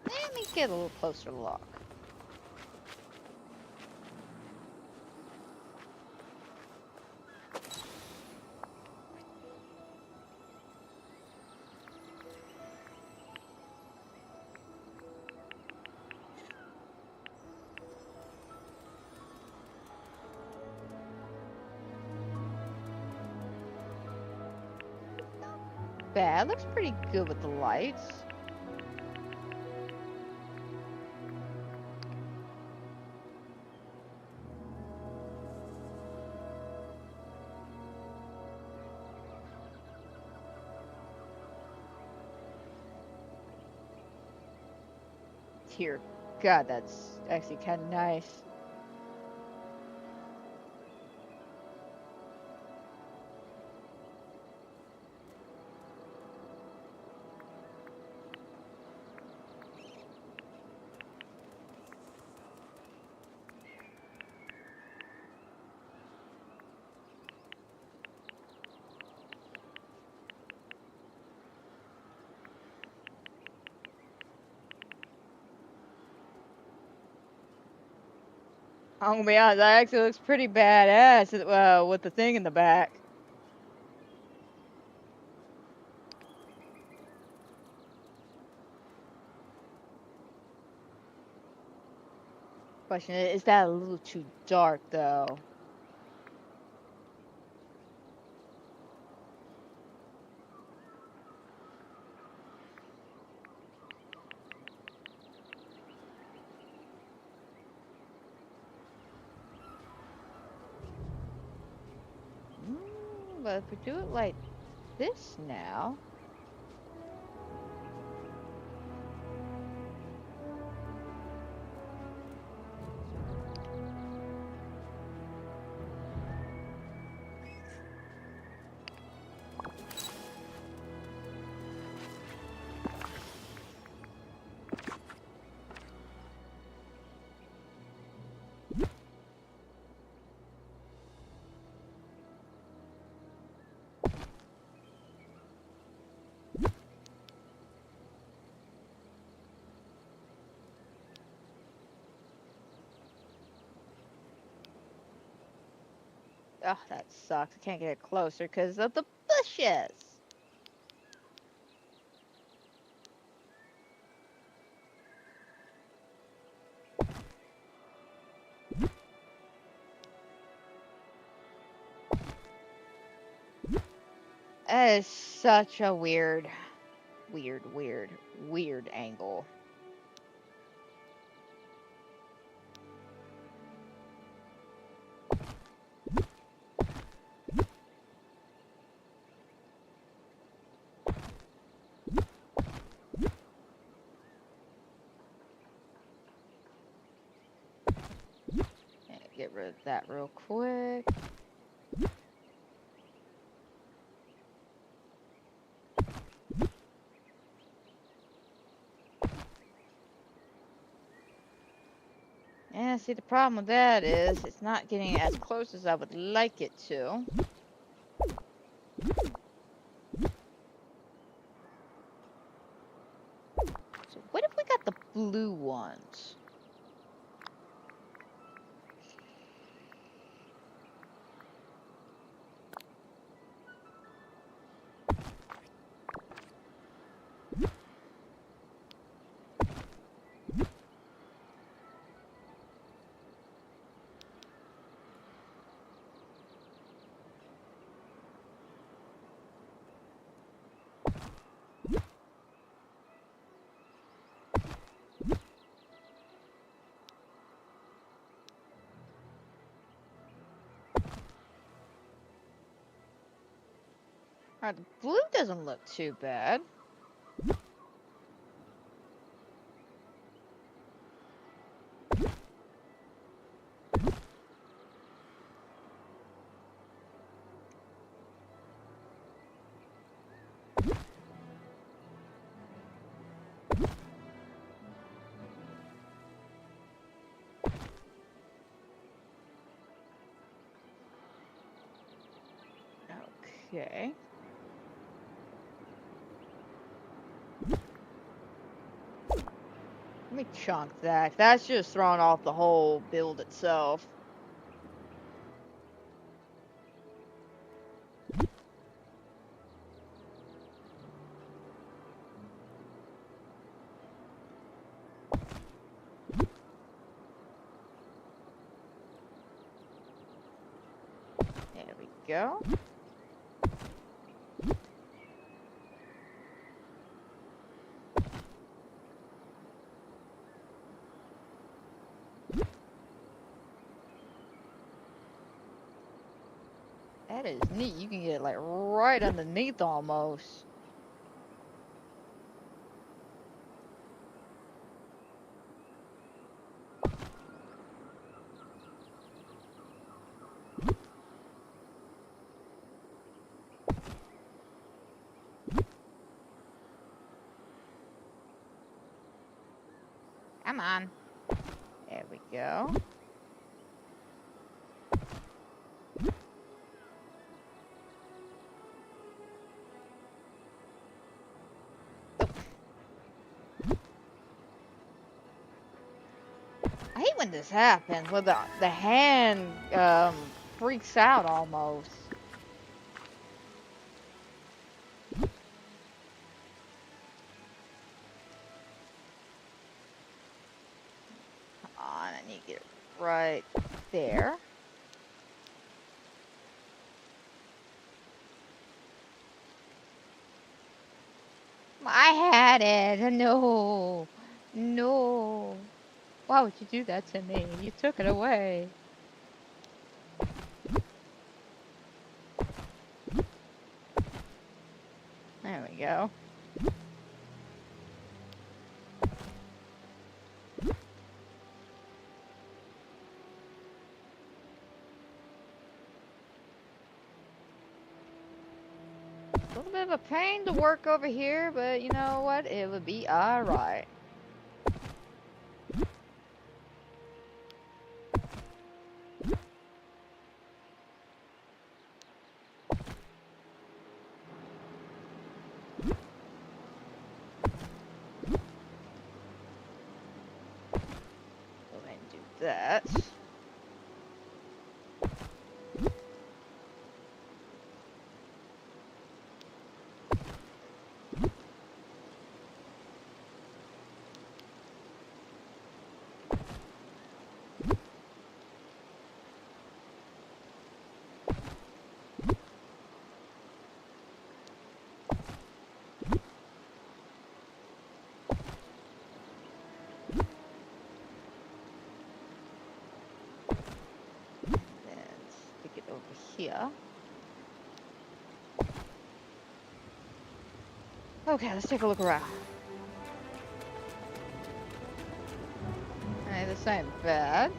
Let me get a little closer look. Bad. Looks pretty good with the lights. here. God, that's actually kind of nice. I'm gonna be honest, that actually looks pretty badass with the thing in the back. Question is that a little too dark though? But if we do it like this now. Oh, that sucks. I can't get it closer because of the bushes. That is such a weird angle. Get rid of that real quick. And see, the problem with that is it's not getting as close as I would like it to. So what if we got the blue ones? Alright, the blue doesn't look too bad. Okay. Let me chunk that. That's just throwing off the whole build itself. There we go. That is neat. You can get like right underneath almost. Come on. There we go. I hate when this happens, where the hand freaks out almost. Come on, I need to get it right there. I had it. No. No. Why would you do that to me? You took it away. There we go. A little bit of a pain to work over here, but you know what? It would be alright. Go ahead and do that. Here. Okay, let's take a look around. Hey, this ain't bad.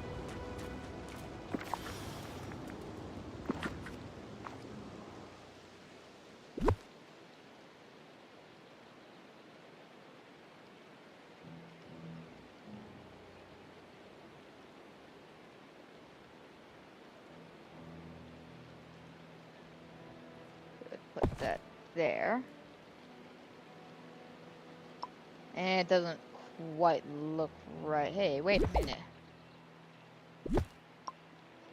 Put that there. And it doesn't quite look right. Hey, wait a minute.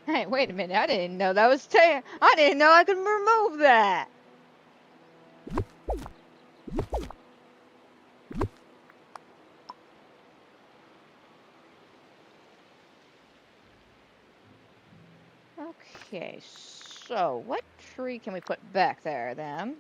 Hey, wait a minute. I didn't know that was I didn't know I could remove that. Okay, so what tree can we put back there then?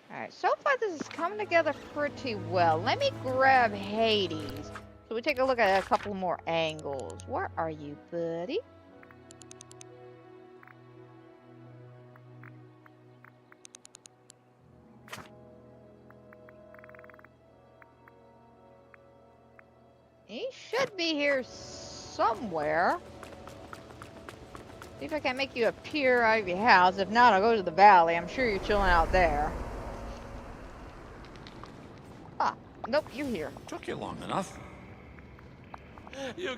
Alright, so far this is coming together pretty well. Let me grab Hades. So we take a look at a couple more angles. Where are you, buddy? He should be here somewhere. See if I can make you appear out of your house. If not, I'll go to the valley. I'm sure you're chilling out there. Ah, nope, you're here. Took you long enough.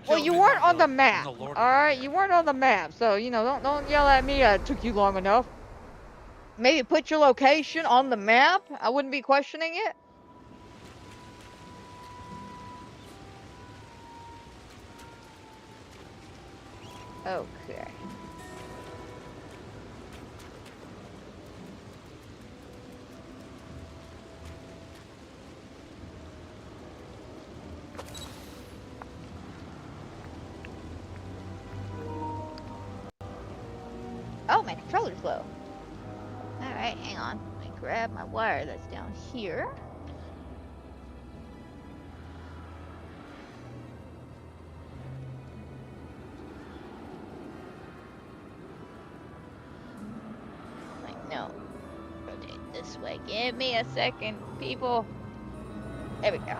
Well, you weren't on the map. Alright, you weren't on the map. So, you know, don't yell at me, it took you long enough. Maybe put your location on the map. I wouldn't be questioning it. Okay. Oh, my controller's low. Alright, hang on. Let me grab my wire that's down here. Like, no. Rotate this way. Give me a second, people. There we go.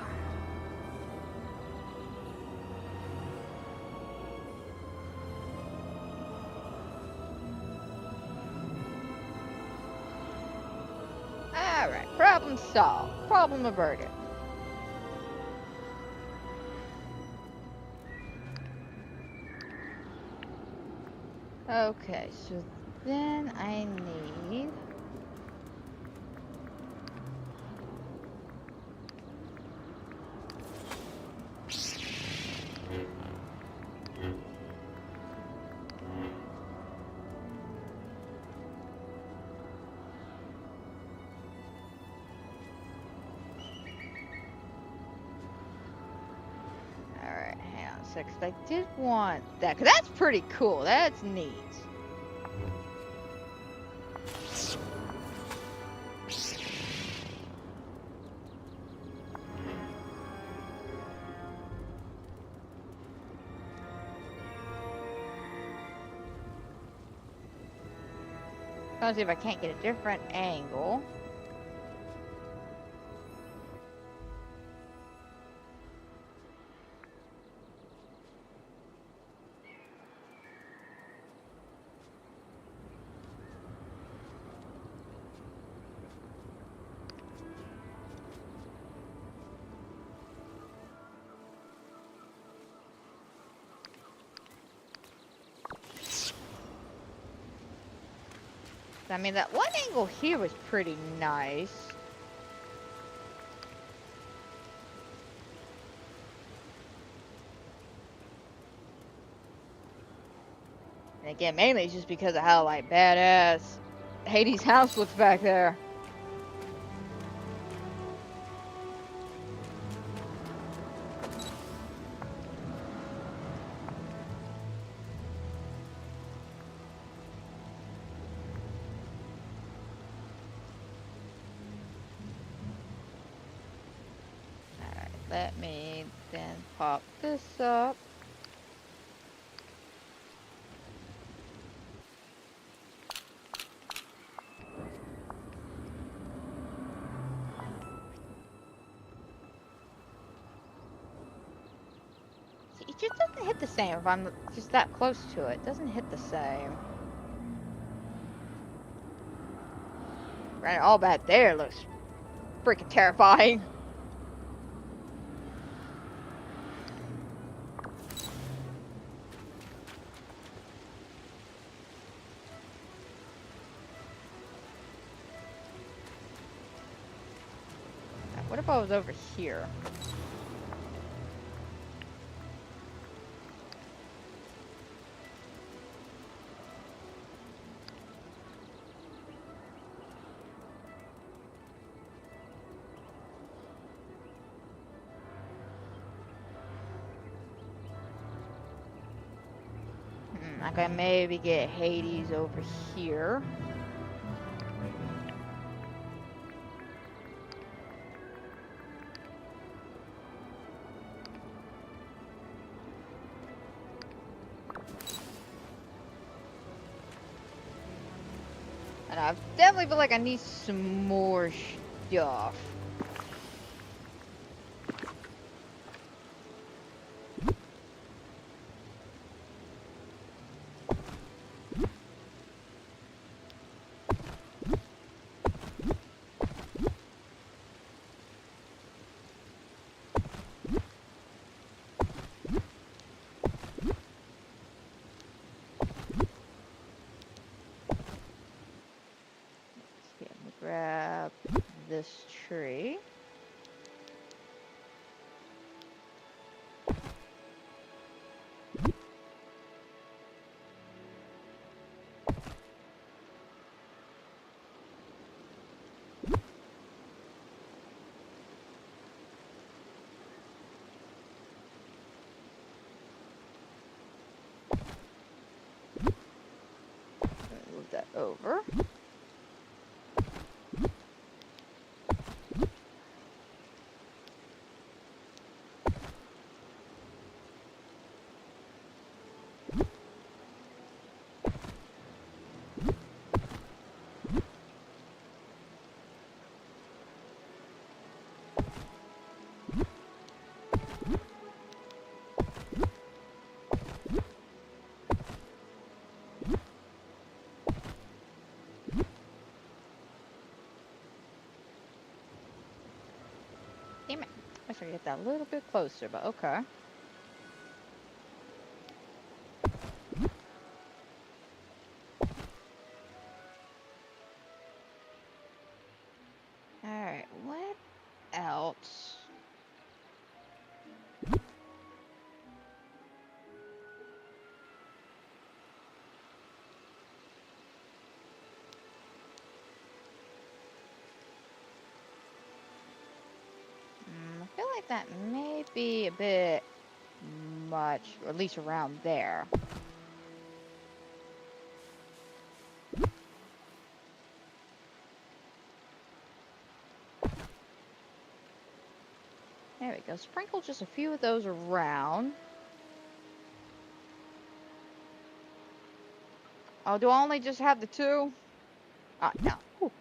Alright, problem solved. Problem averted. Okay, so then I need... Alright, hang on a sec, 'cause I did want that, 'cause that's pretty cool. That's neat. Let's see if I can't get a different angle. I mean, that one angle here was pretty nice. And again, mainly it's just because of how, like, badass Hades' house looks back there. Alright, let me then pop this up. It just doesn't hit the same if I'm just that close to it. It doesn't hit the same. Right, all back there looks freaking terrifying. What if I was over here? I can maybe get Hades over here. And I definitely feel like I need some more stuff. Grab this tree. Move that over. wish I could get that a little bit closer, but okay. Alright, what else? I feel like that may be a bit much, or at least around there. There we go. Sprinkle just a few of those around. Oh, do I only just have the two? Ah, no. Whew.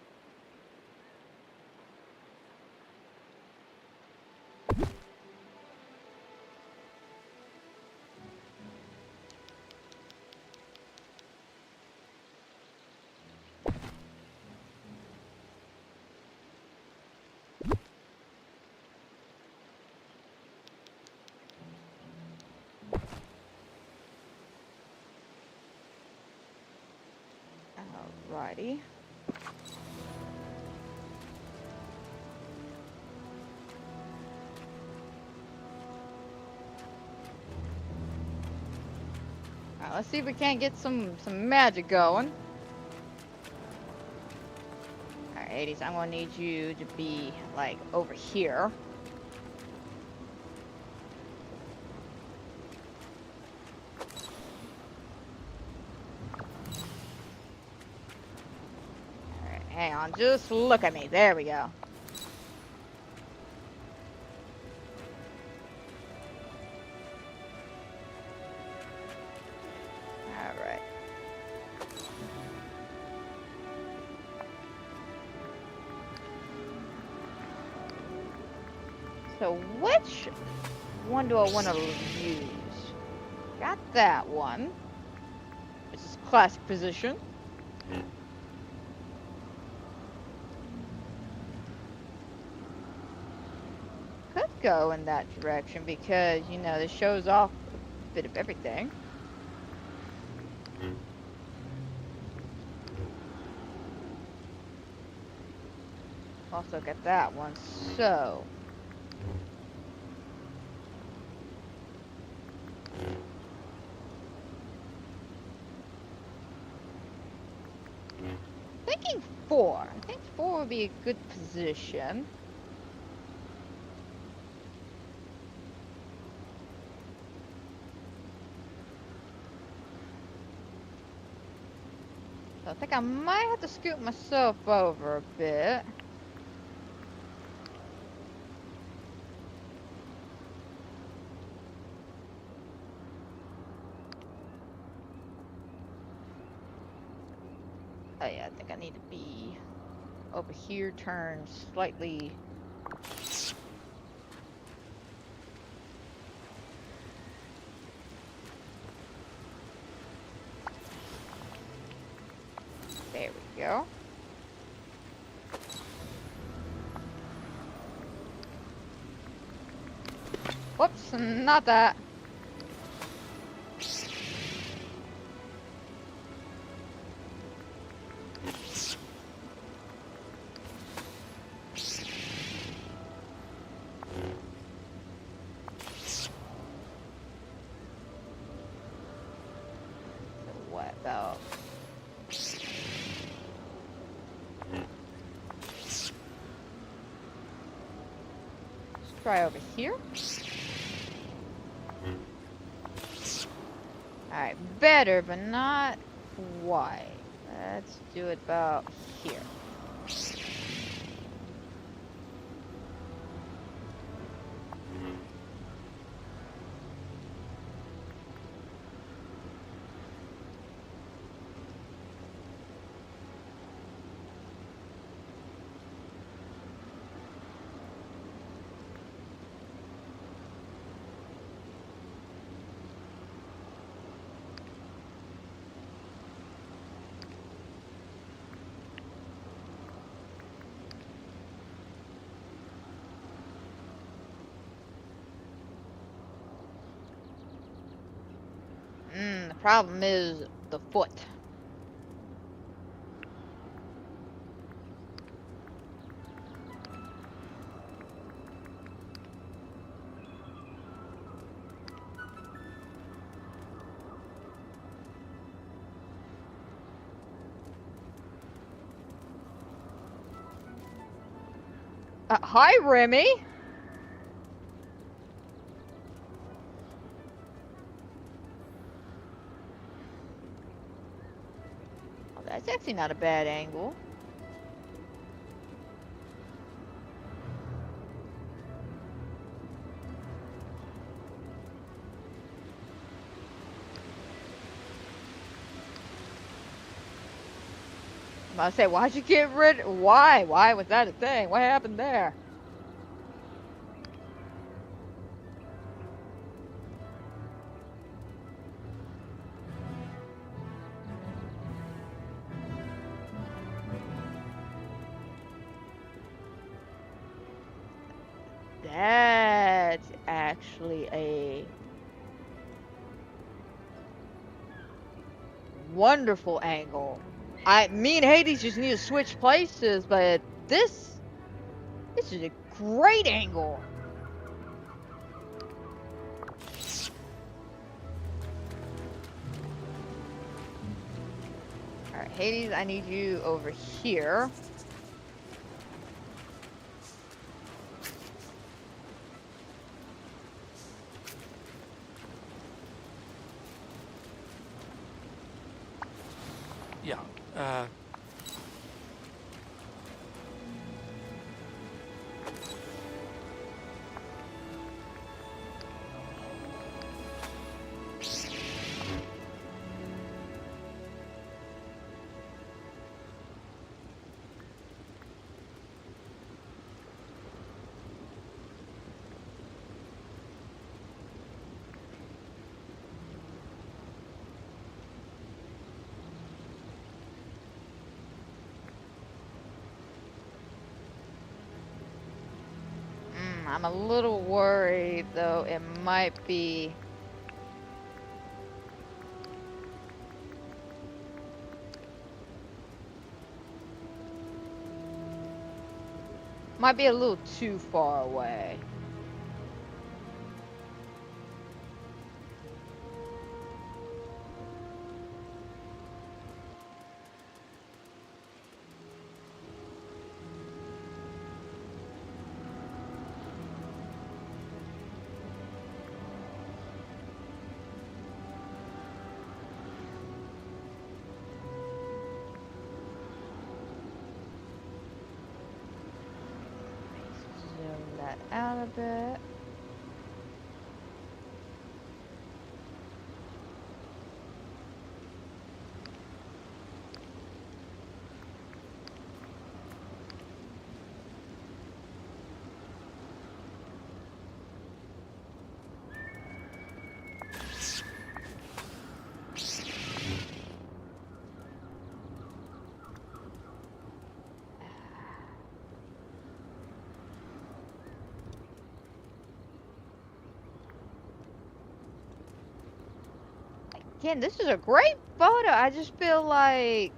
Alrighty. Alright, let's see if we can't get some magic going. Alright, 80s, I'm gonna need you to be like over here. Alright, hang on, just look at me. There we go. Alright. So which one do I want to use? Got that one. This is classic position. Could go in that direction because, you know, this shows off a bit of everything. Also got that one, so... Thinking 4. I think 4 would be a good position. So I think I might have to scoot myself over a bit. Oh yeah, I think I need to be over here, turn slightly. There we go. Whoops, not that. What about? Let's try over here. Alright, better, but not quite. Let's do it about here. Problem is the foot. Hi, Remy. Oh, that's actually not a bad angle. I say, why'd you get rid? Why? Why was that a thing? What happened there? That's actually a wonderful angle. Me and Hades just need to switch places, but this is a great angle. All right, Hades, I need you over here. Yeah. I'm a little worried, though. It might be... Might be a little too far away. Zoom that out a bit. Again, this is a great photo. I just feel like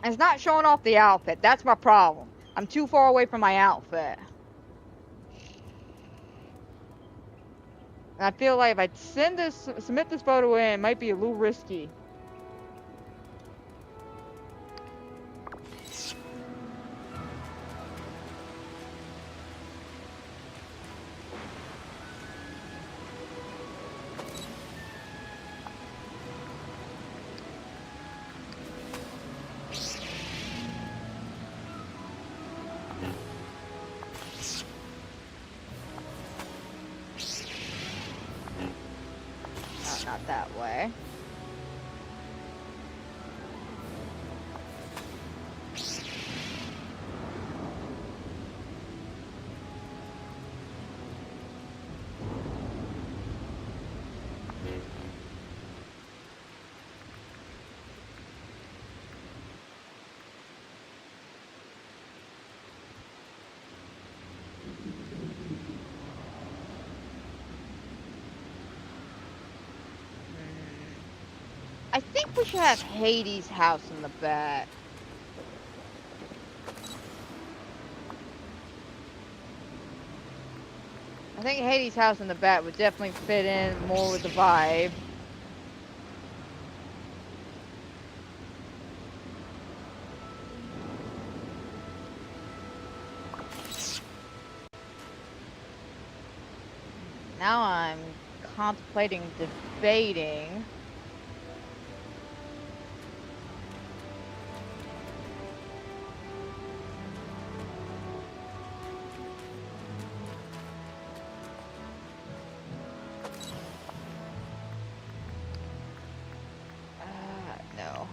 it's not showing off the outfit. That's my problem. I'm too far away from my outfit. And I feel like if I submit this photo in, it might be a little risky. Not that way. I think we should have Hades' house in the back. I think Hades' house in the back would definitely fit in more with the vibe. Now I'm contemplating debating. No.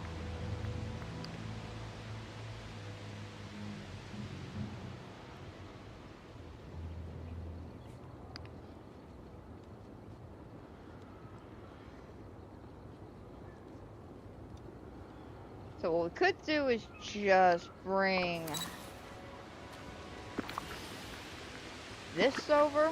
So what we could do is just bring this over.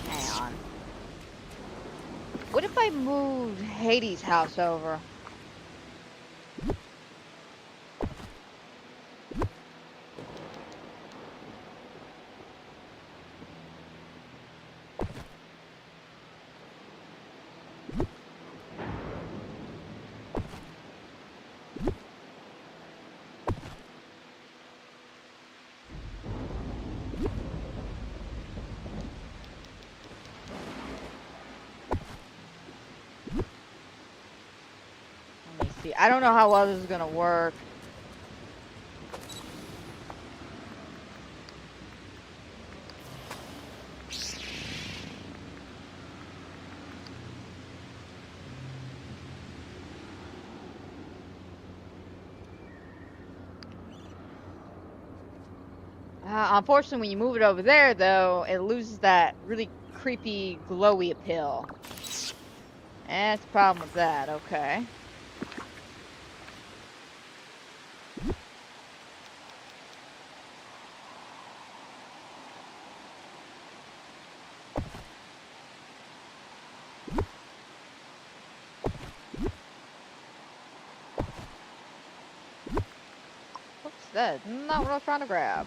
Hang on. What if I moved Hades' house over? Let me see. I don't know how well this is gonna work. Unfortunately, when you move it over there, though, it loses that really creepy, glowy appeal. And that's the problem with that, okay. Oops, that's not what I was trying to grab.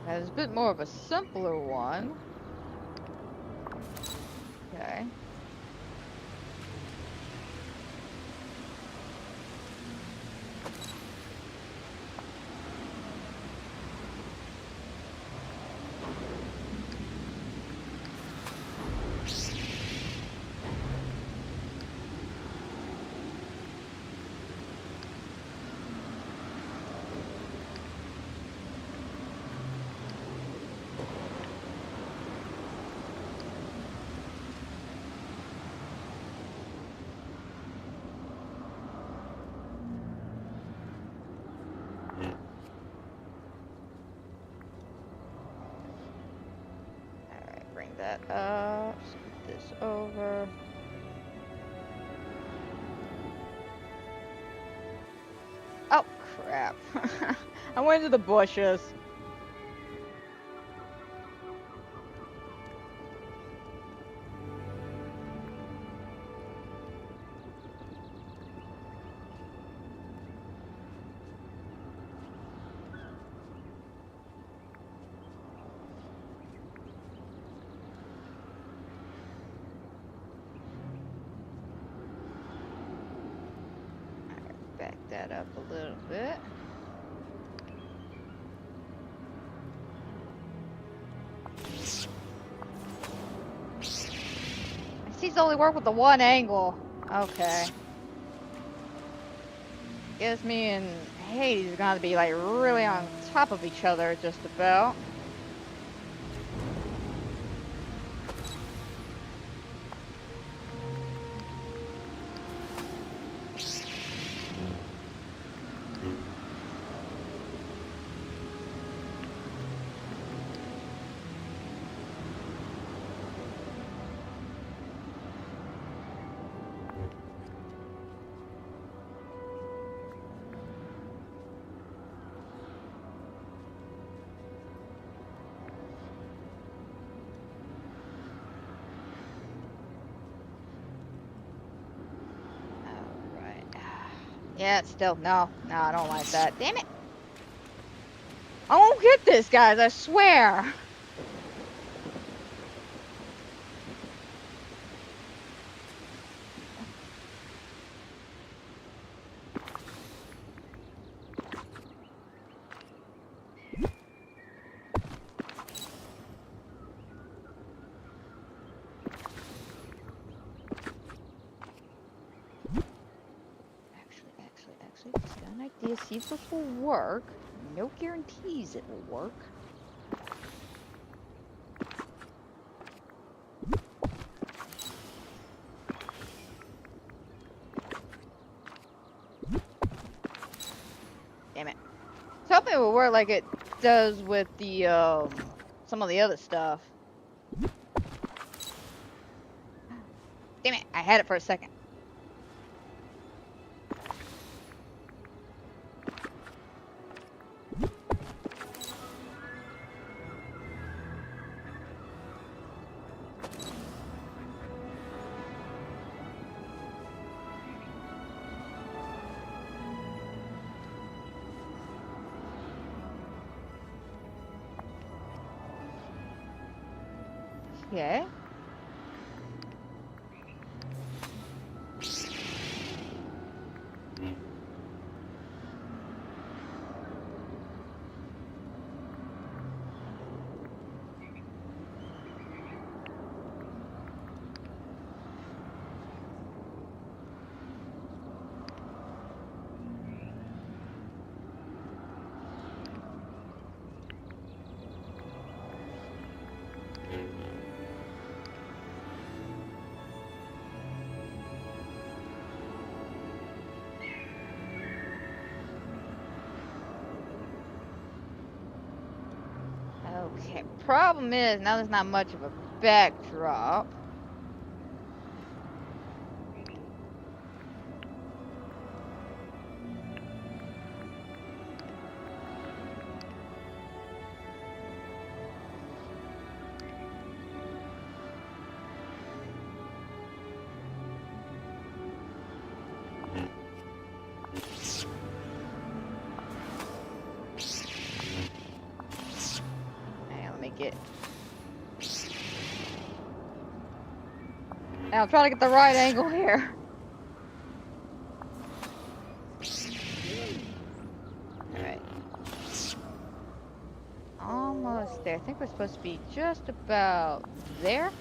Okay, there's a bit more of a simpler one. Okay. Alright, bring that up. Scoot this over. Oh, crap. I went into the bushes. that up a little bit. These only work with the one angle. Okay. Guess me and Hades are gonna be like really on top of each other just about. Yeah, it's still, no, I don't like that. Damn it. I won't get this, guys, I swear. Actually, just got an idea, see if this will work. No guarantees it will work. Damn it. So hoping it will work like it does with the, some of the other stuff. Damn it, I had it for a second. Okay. Okay, problem is, now there's not much of a backdrop. Get. Now I'm trying to get the right angle here. Alright. Almost there. I think we're supposed to be just about there.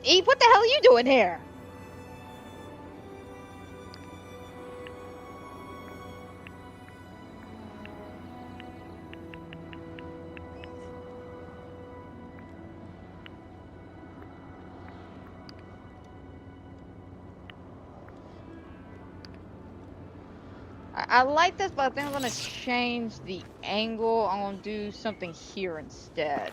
Eve, what the hell are you doing here? I like this, but I think I'm gonna change the angle. I'm gonna do something here instead.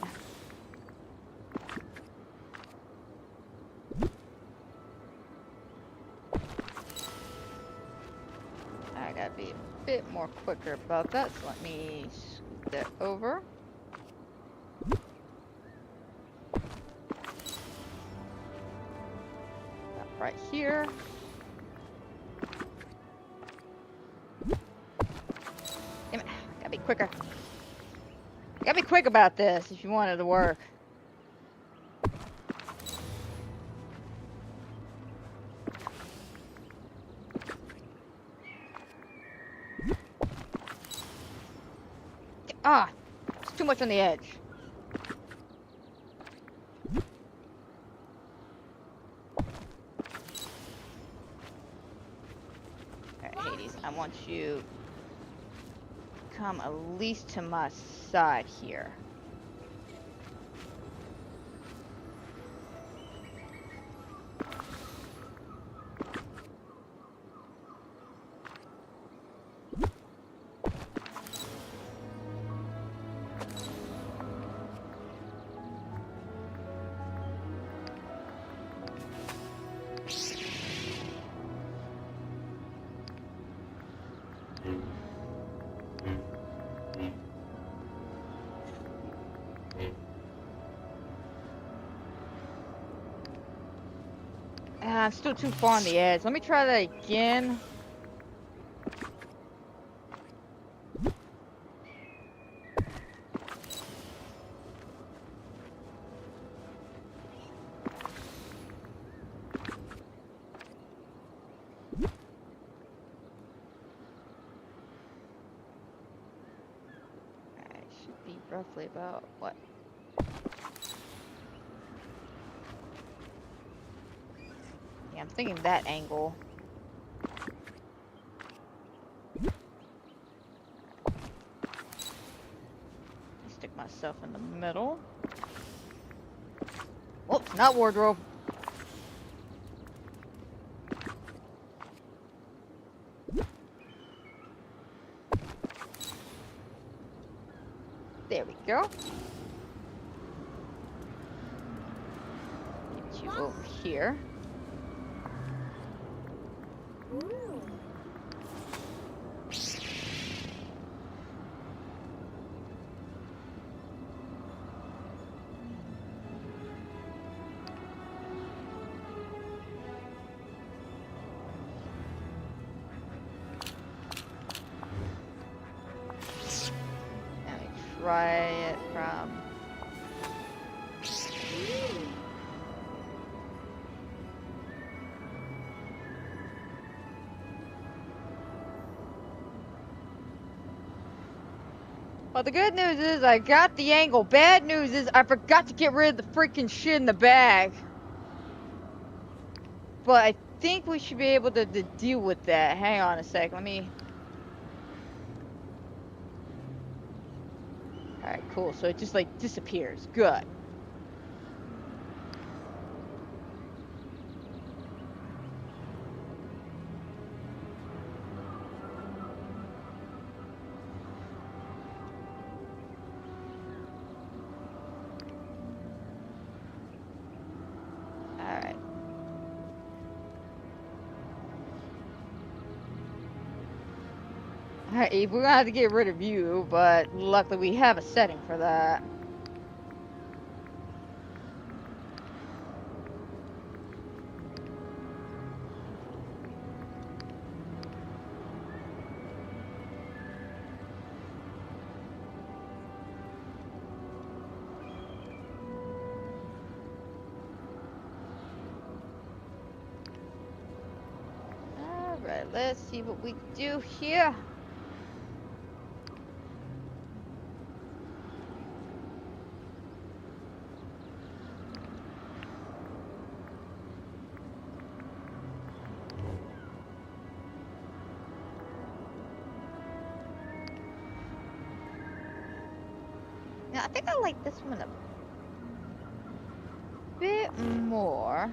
I gotta be a bit more quicker about that, so let me scoot that over. Right here. Damn it, gotta be quicker. Gotta be quick about this if you want it to work. Ah, it's too much on the edge. Alright, Hades, I want you to come at least to my side here. I'm still too far on the edge. Let me try that again. Alright, should be roughly about what? Yeah, I'm thinking that angle. Stick myself in the middle. Whoops, not wardrobe. There we go. Get you over here. Try it from... Well, the good news is I got the angle. Bad news is I forgot to get rid of the freaking shit in the bag. But I think we should be able to deal with that. Hang on a sec. Let me... Alright, cool. So it just, like, disappears. Good. Alright. Alright, Eve, we're gonna have to get rid of you, but luckily we have a setting for that. Alright, let's see what we can do here. Now, I think I like this one a bit more.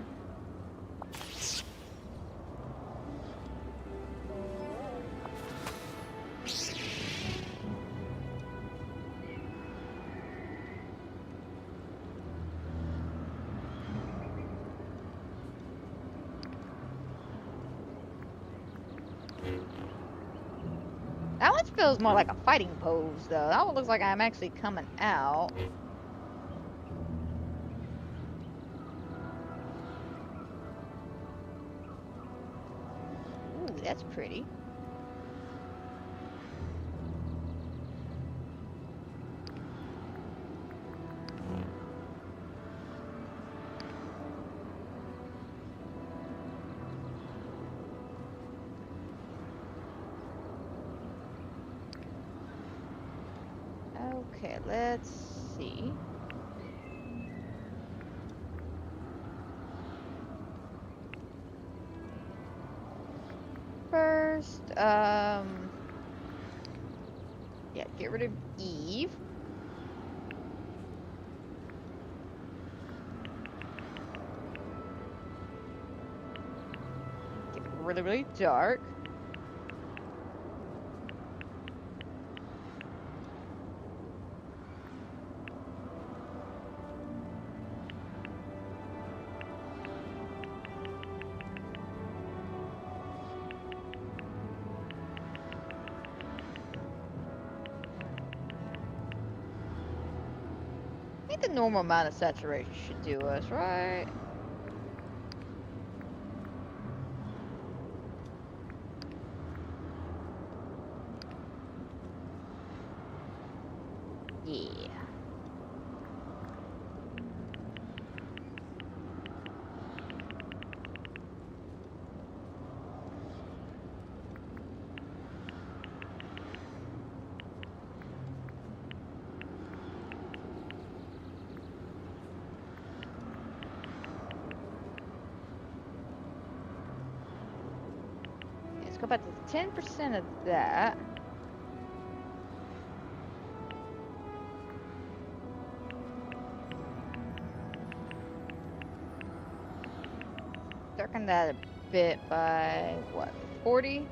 That one feels more like a fighting pose, though. That one looks like I'm actually coming out. Ooh, that's pretty. Okay, let's see. First, yeah, get rid of Eve. Get really, really dark. I think the normal amount of saturation should do us, right? Yeah. Let's go back to 10% of that. Darken that a bit by what, 40?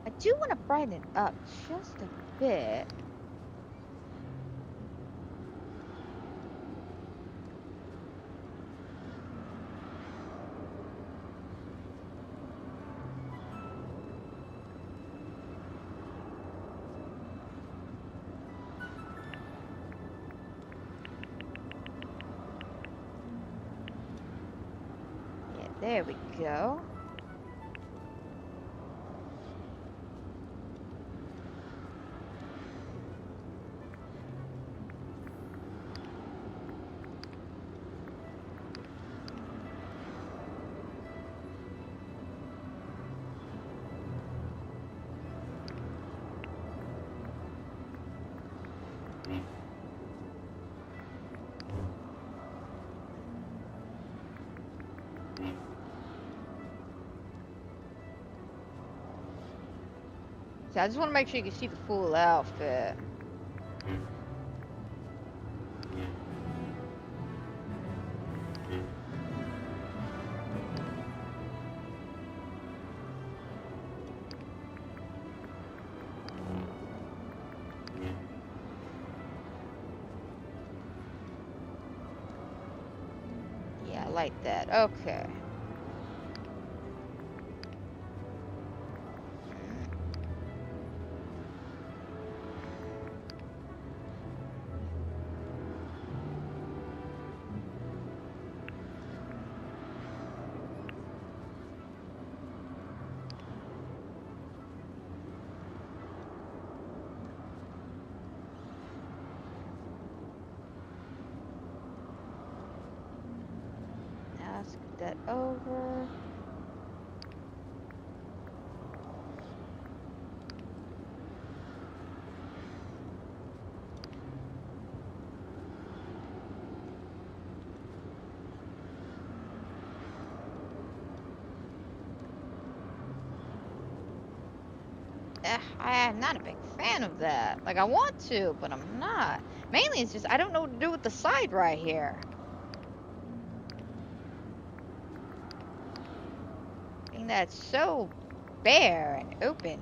I do want to brighten it up just a bit. Yeah, there we go. So I just want to make sure you can see the full outfit. Yeah, I like that. Okay. that over. I'm not a big fan of that. Like, I want to, but I'm not. Mainly, it's just I don't know what to do with the side right here. Being that it's so bare and opened.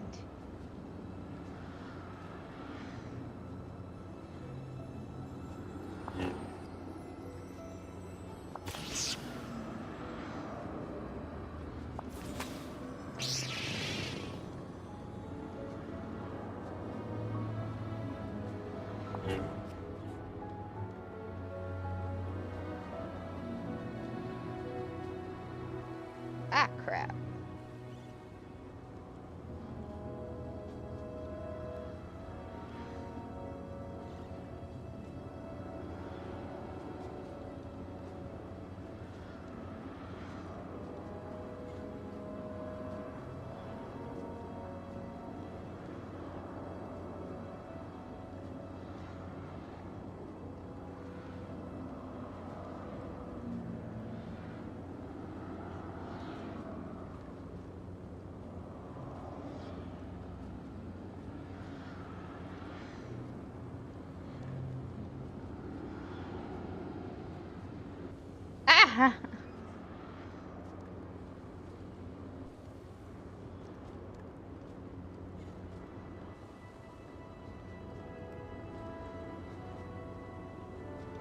Ah, crap. Ah!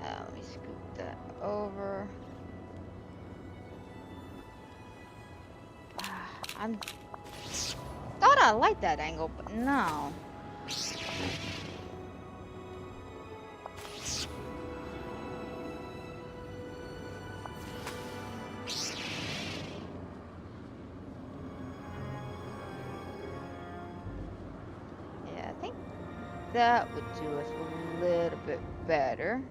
Let me scoot that over. I'm thought I liked that angle, but no. Yeah, I think that would do us a little bit better.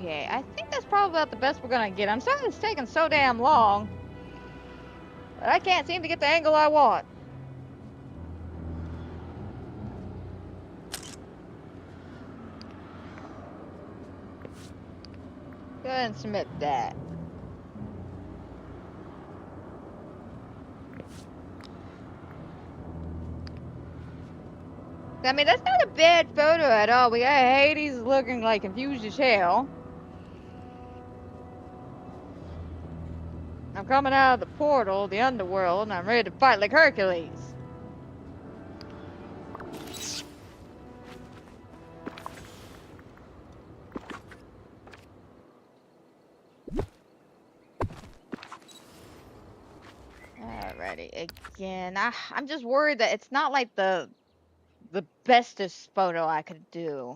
Okay, I think that's probably about the best we're gonna get. I'm sorry it's taking so damn long, but I can't seem to get the angle I want. Go ahead and submit that. I mean, that's not a bad photo at all. We got Hades looking like confused as hell. I'm coming out of the portal, the underworld, and I'm ready to fight like Hercules. Alrighty, again, I'm just worried that it's not like the bestest photo I could do.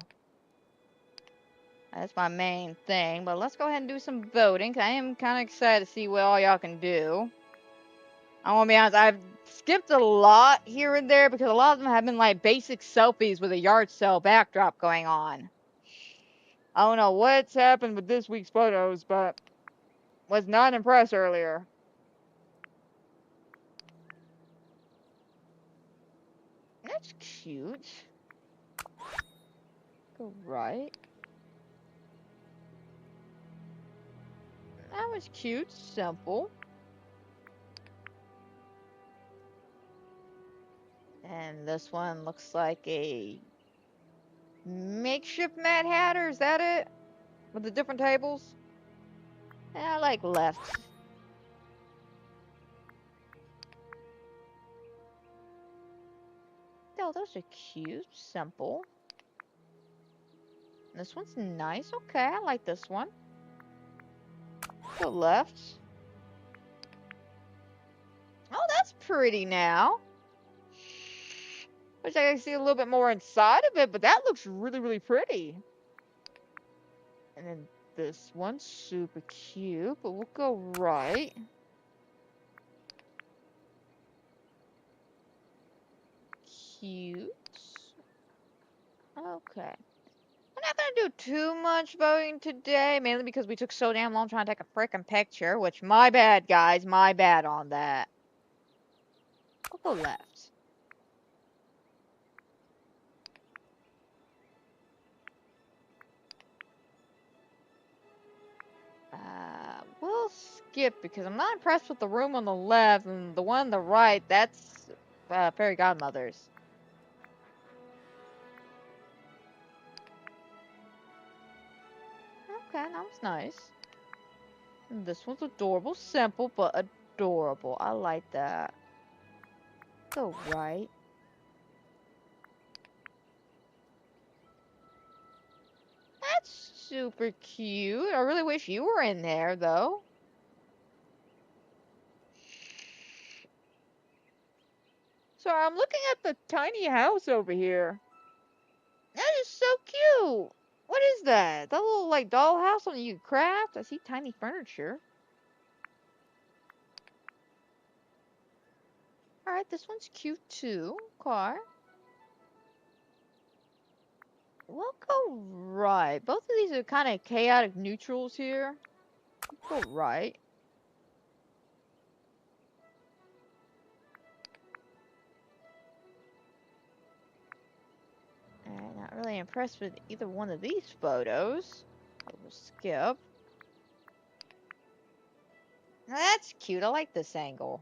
That's my main thing, but let's go ahead and do some voting, 'cause I am kind of excited to see what all y'all can do. I want to be honest, I've skipped a lot here and there because a lot of them have been like basic selfies with a yard sale backdrop going on. I don't know what's happened with this week's photos, but was not impressed earlier. That's cute. Go right. That was cute, simple. And this one looks like a makeshift Mad Hatter, is that it? With the different tables? Yeah, I like left. Oh, those are cute, simple. This one's nice. Okay, I like this one. Go left. Oh, that's pretty now. Wish I could see a little bit more inside of it, but that looks really, really pretty. And then this one's super cute, but we'll go right. Cute. Okay. We're not gonna do too much voting today, mainly because we took so damn long trying to take a frickin' picture, which my bad, guys, my bad on that. We'll go left. We'll skip because I'm not impressed with the room on the left, and the one on the right, that's fairy godmother's. Okay, that was nice. And this one's adorable, simple, but adorable. I like that. Go right. That's super cute. I really wish you were in there, though. So I'm looking at the tiny house over here. That is so cute. What is that? That little like dollhouse something you can craft? I see tiny furniture. Alright, this one's cute too. Okay. We'll go right. Both of these are kind of chaotic neutrals here. We'll go right. Alright, not really impressed with either one of these photos. We'll skip. Now that's cute. I like this angle.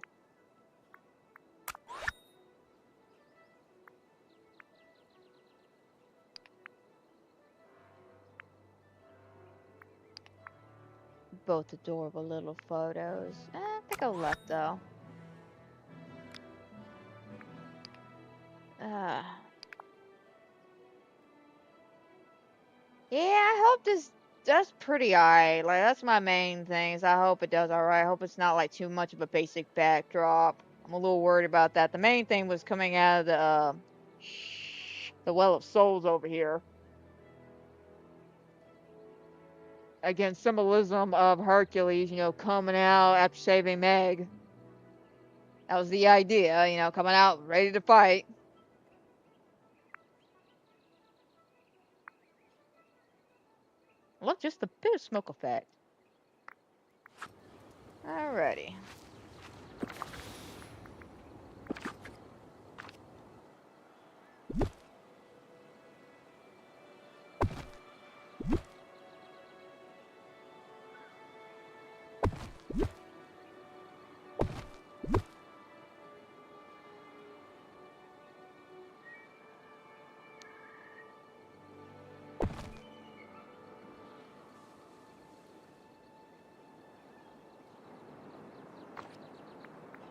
Both adorable little photos. I think I'll left though. Yeah, I hope this does pretty alright. Like, that's my main thing, is I hope it does alright. I hope it's not, like, too much of a basic backdrop. I'm a little worried about that. The main thing was coming out of the Well of Souls over here. Again, symbolism of Hercules, you know, coming out after saving Meg. That was the idea, you know, coming out ready to fight. Look, just a bit of smoke effect. Alrighty.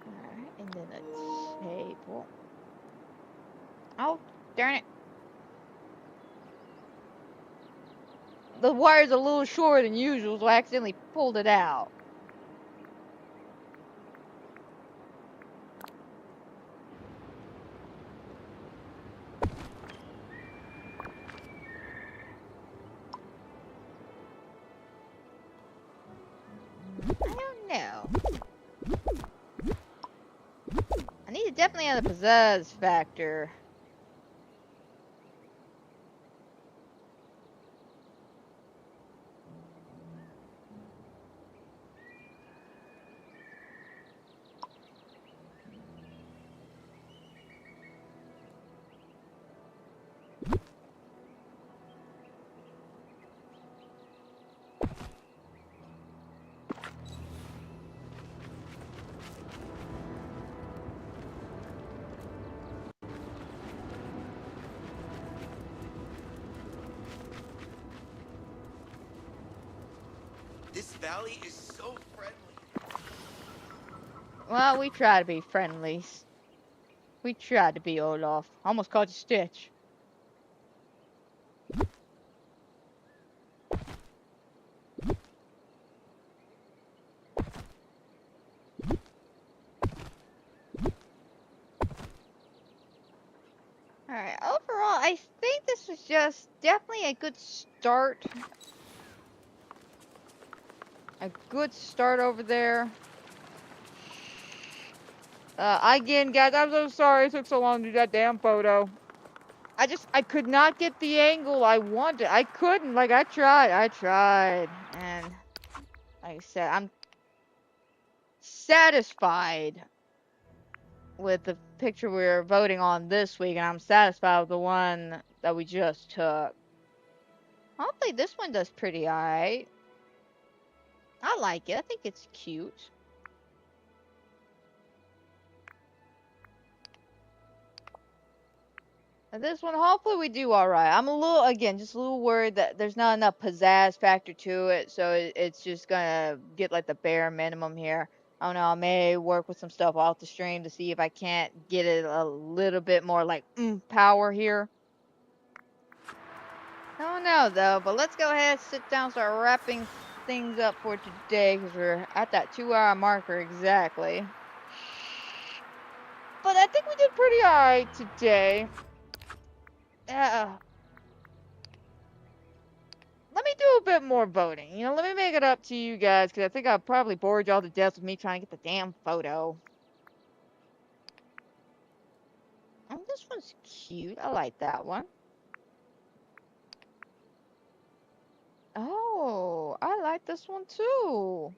Alright, and then a table. Oh, darn it. The wire's a little shorter than usual, so I accidentally pulled it out. I don't know. I need to definitely have the pizzazz factor. This valley is so friendly. Well, we try to be friendly. We tried to be Olaf. Almost called you Stitch. Alright, overall, I think this was just definitely a good start. A good start over there. Again, guys, I'm so sorry it took so long to do that damn photo. I could not get the angle I wanted. I couldn't. Like, I tried. And, like I said, I'm satisfied with the picture we were voting on this week, and I'm satisfied with the one that we just took. Hopefully this one does pretty alright. I like it. I think it's cute. And this one, hopefully we do alright. I'm a little, again, just a little worried that there's not enough pizzazz factor to it, so it's just gonna get like the bare minimum here. I don't know, I may work with some stuff off the stream to see if I can't get it a little bit more like power here. I don't know though, but let's go ahead, sit down, start wrapping things up for today, because we're at that 2-hour marker exactly. But I think we did pretty alright today. Let me do a bit more voting. You know, let me make it up to you guys, because I think I probably bored y'all to death with me trying to get the damn photo. Oh, this one's cute. I like that one. Oh, I like this one too.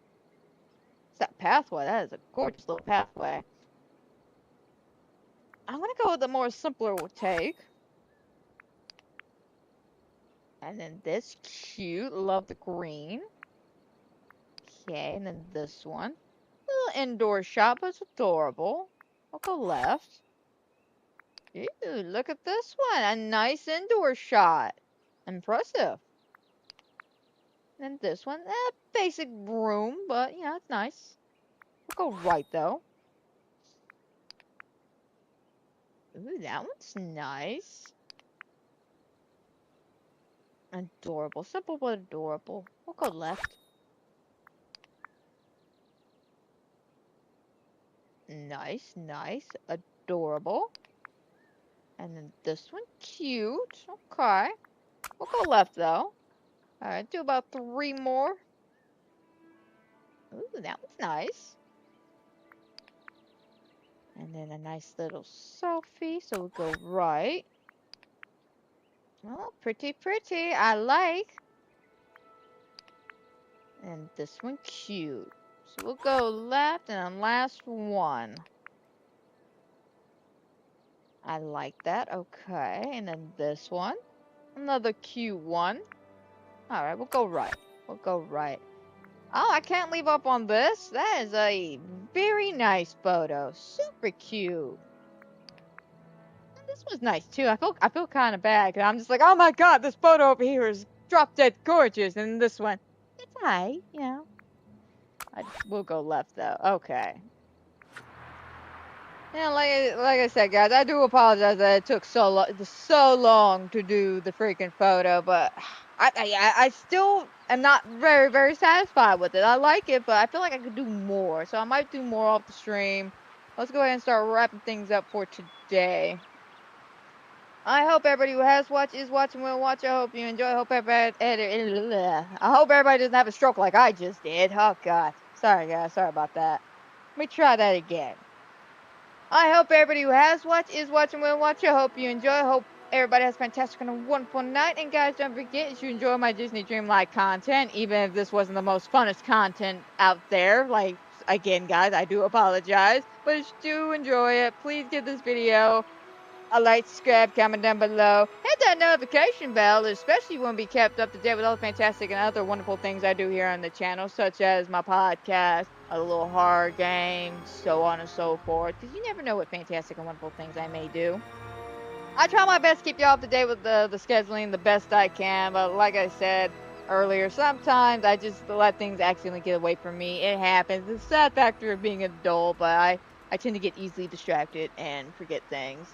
It's that pathway. That is a gorgeous little pathway. I'm gonna go with the more simpler take. And then this cute. Love the green. Okay, and then this one. Little indoor shot, but it's adorable. I'll go left. Ew, look at this one. A nice indoor shot. Impressive. And this one, basic room, but yeah, it's nice. We'll go right though. Ooh, that one's nice. Adorable. Simple but adorable. We'll go left. Nice, nice. Adorable. And then this one, cute. Okay. We'll go left though. Alright, do about 3 more. Ooh, that one's nice. And then a nice little selfie, so we'll go right. Oh, pretty, pretty. I like. And this one, cute. So we'll go left, and then last one. I like that. Okay, and then this one. Another cute one. Alright, we'll go right. We'll go right. Oh, I can't leave up on this. That is a very nice photo. Super cute. This was nice too. I feel kind of bad because I'm just like, oh my god, this photo over here is drop dead gorgeous, and this one, it's alright, you know. We'll go left though. Okay. Yeah, like I said, guys, I do apologize that it took so long to do the freaking photo, but I still am not very satisfied with it. I like it, but I feel like I could do more, so I might do more off the stream. Let's go ahead and start wrapping things up for today. I hope everybody who has watched, is watching, will watch. I hope you enjoy. I hope everybody doesn't have a stroke like I just did. Oh god, sorry guys, sorry about that. Let me try that again. I hope everybody who has watched, is watching, will watch. I hope you enjoy. I hope everybody has a fantastic and a wonderful night. And guys, don't forget, if you enjoy my Disney Dreamlight content, even if this wasn't the most funnest content out there, like, again, guys, I do apologize. But if you do enjoy it, please give this video a like, subscribe, comment down below. Hit that notification bell, especially when we kept up to date with all the fantastic and other wonderful things I do here on the channel, such as my podcast, a little horror game, so on and so forth. Because you never know what fantastic and wonderful things I may do. I try my best to keep you up to date with the scheduling the best I can, but like I said earlier, sometimes I just let things accidentally get away from me. It happens. It's a sad factor of being an adult, but I tend to get easily distracted and forget things.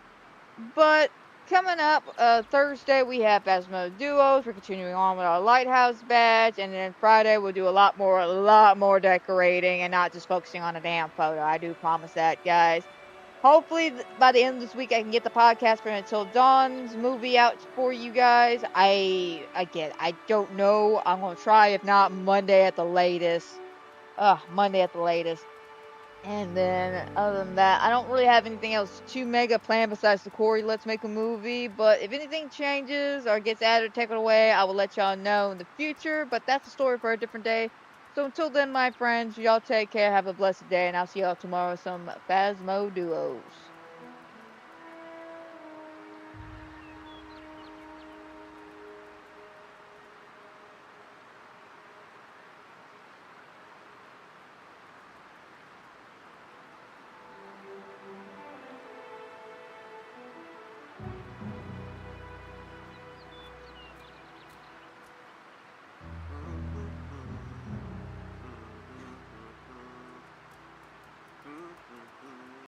But coming up Thursday, we have Phasmo Duos. We're continuing on with our Lighthouse badge, and then Friday we'll do a lot more decorating and not just focusing on a damn photo. I do promise that, guys. Hopefully, by the end of this week, I can get the podcast for Until Dawn's movie out for you guys. I don't know. I'm gonna try. If not, Monday at the latest. Monday at the latest. And then, other than that, I don't really have anything else too mega planned besides the Corey Let's Make a Movie. But if anything changes or gets added or taken away, I will let y'all know in the future. But that's a story for a different day. So until then, my friends, y'all take care, have a blessed day, and I'll see y'all tomorrow with some Phasmo Duos.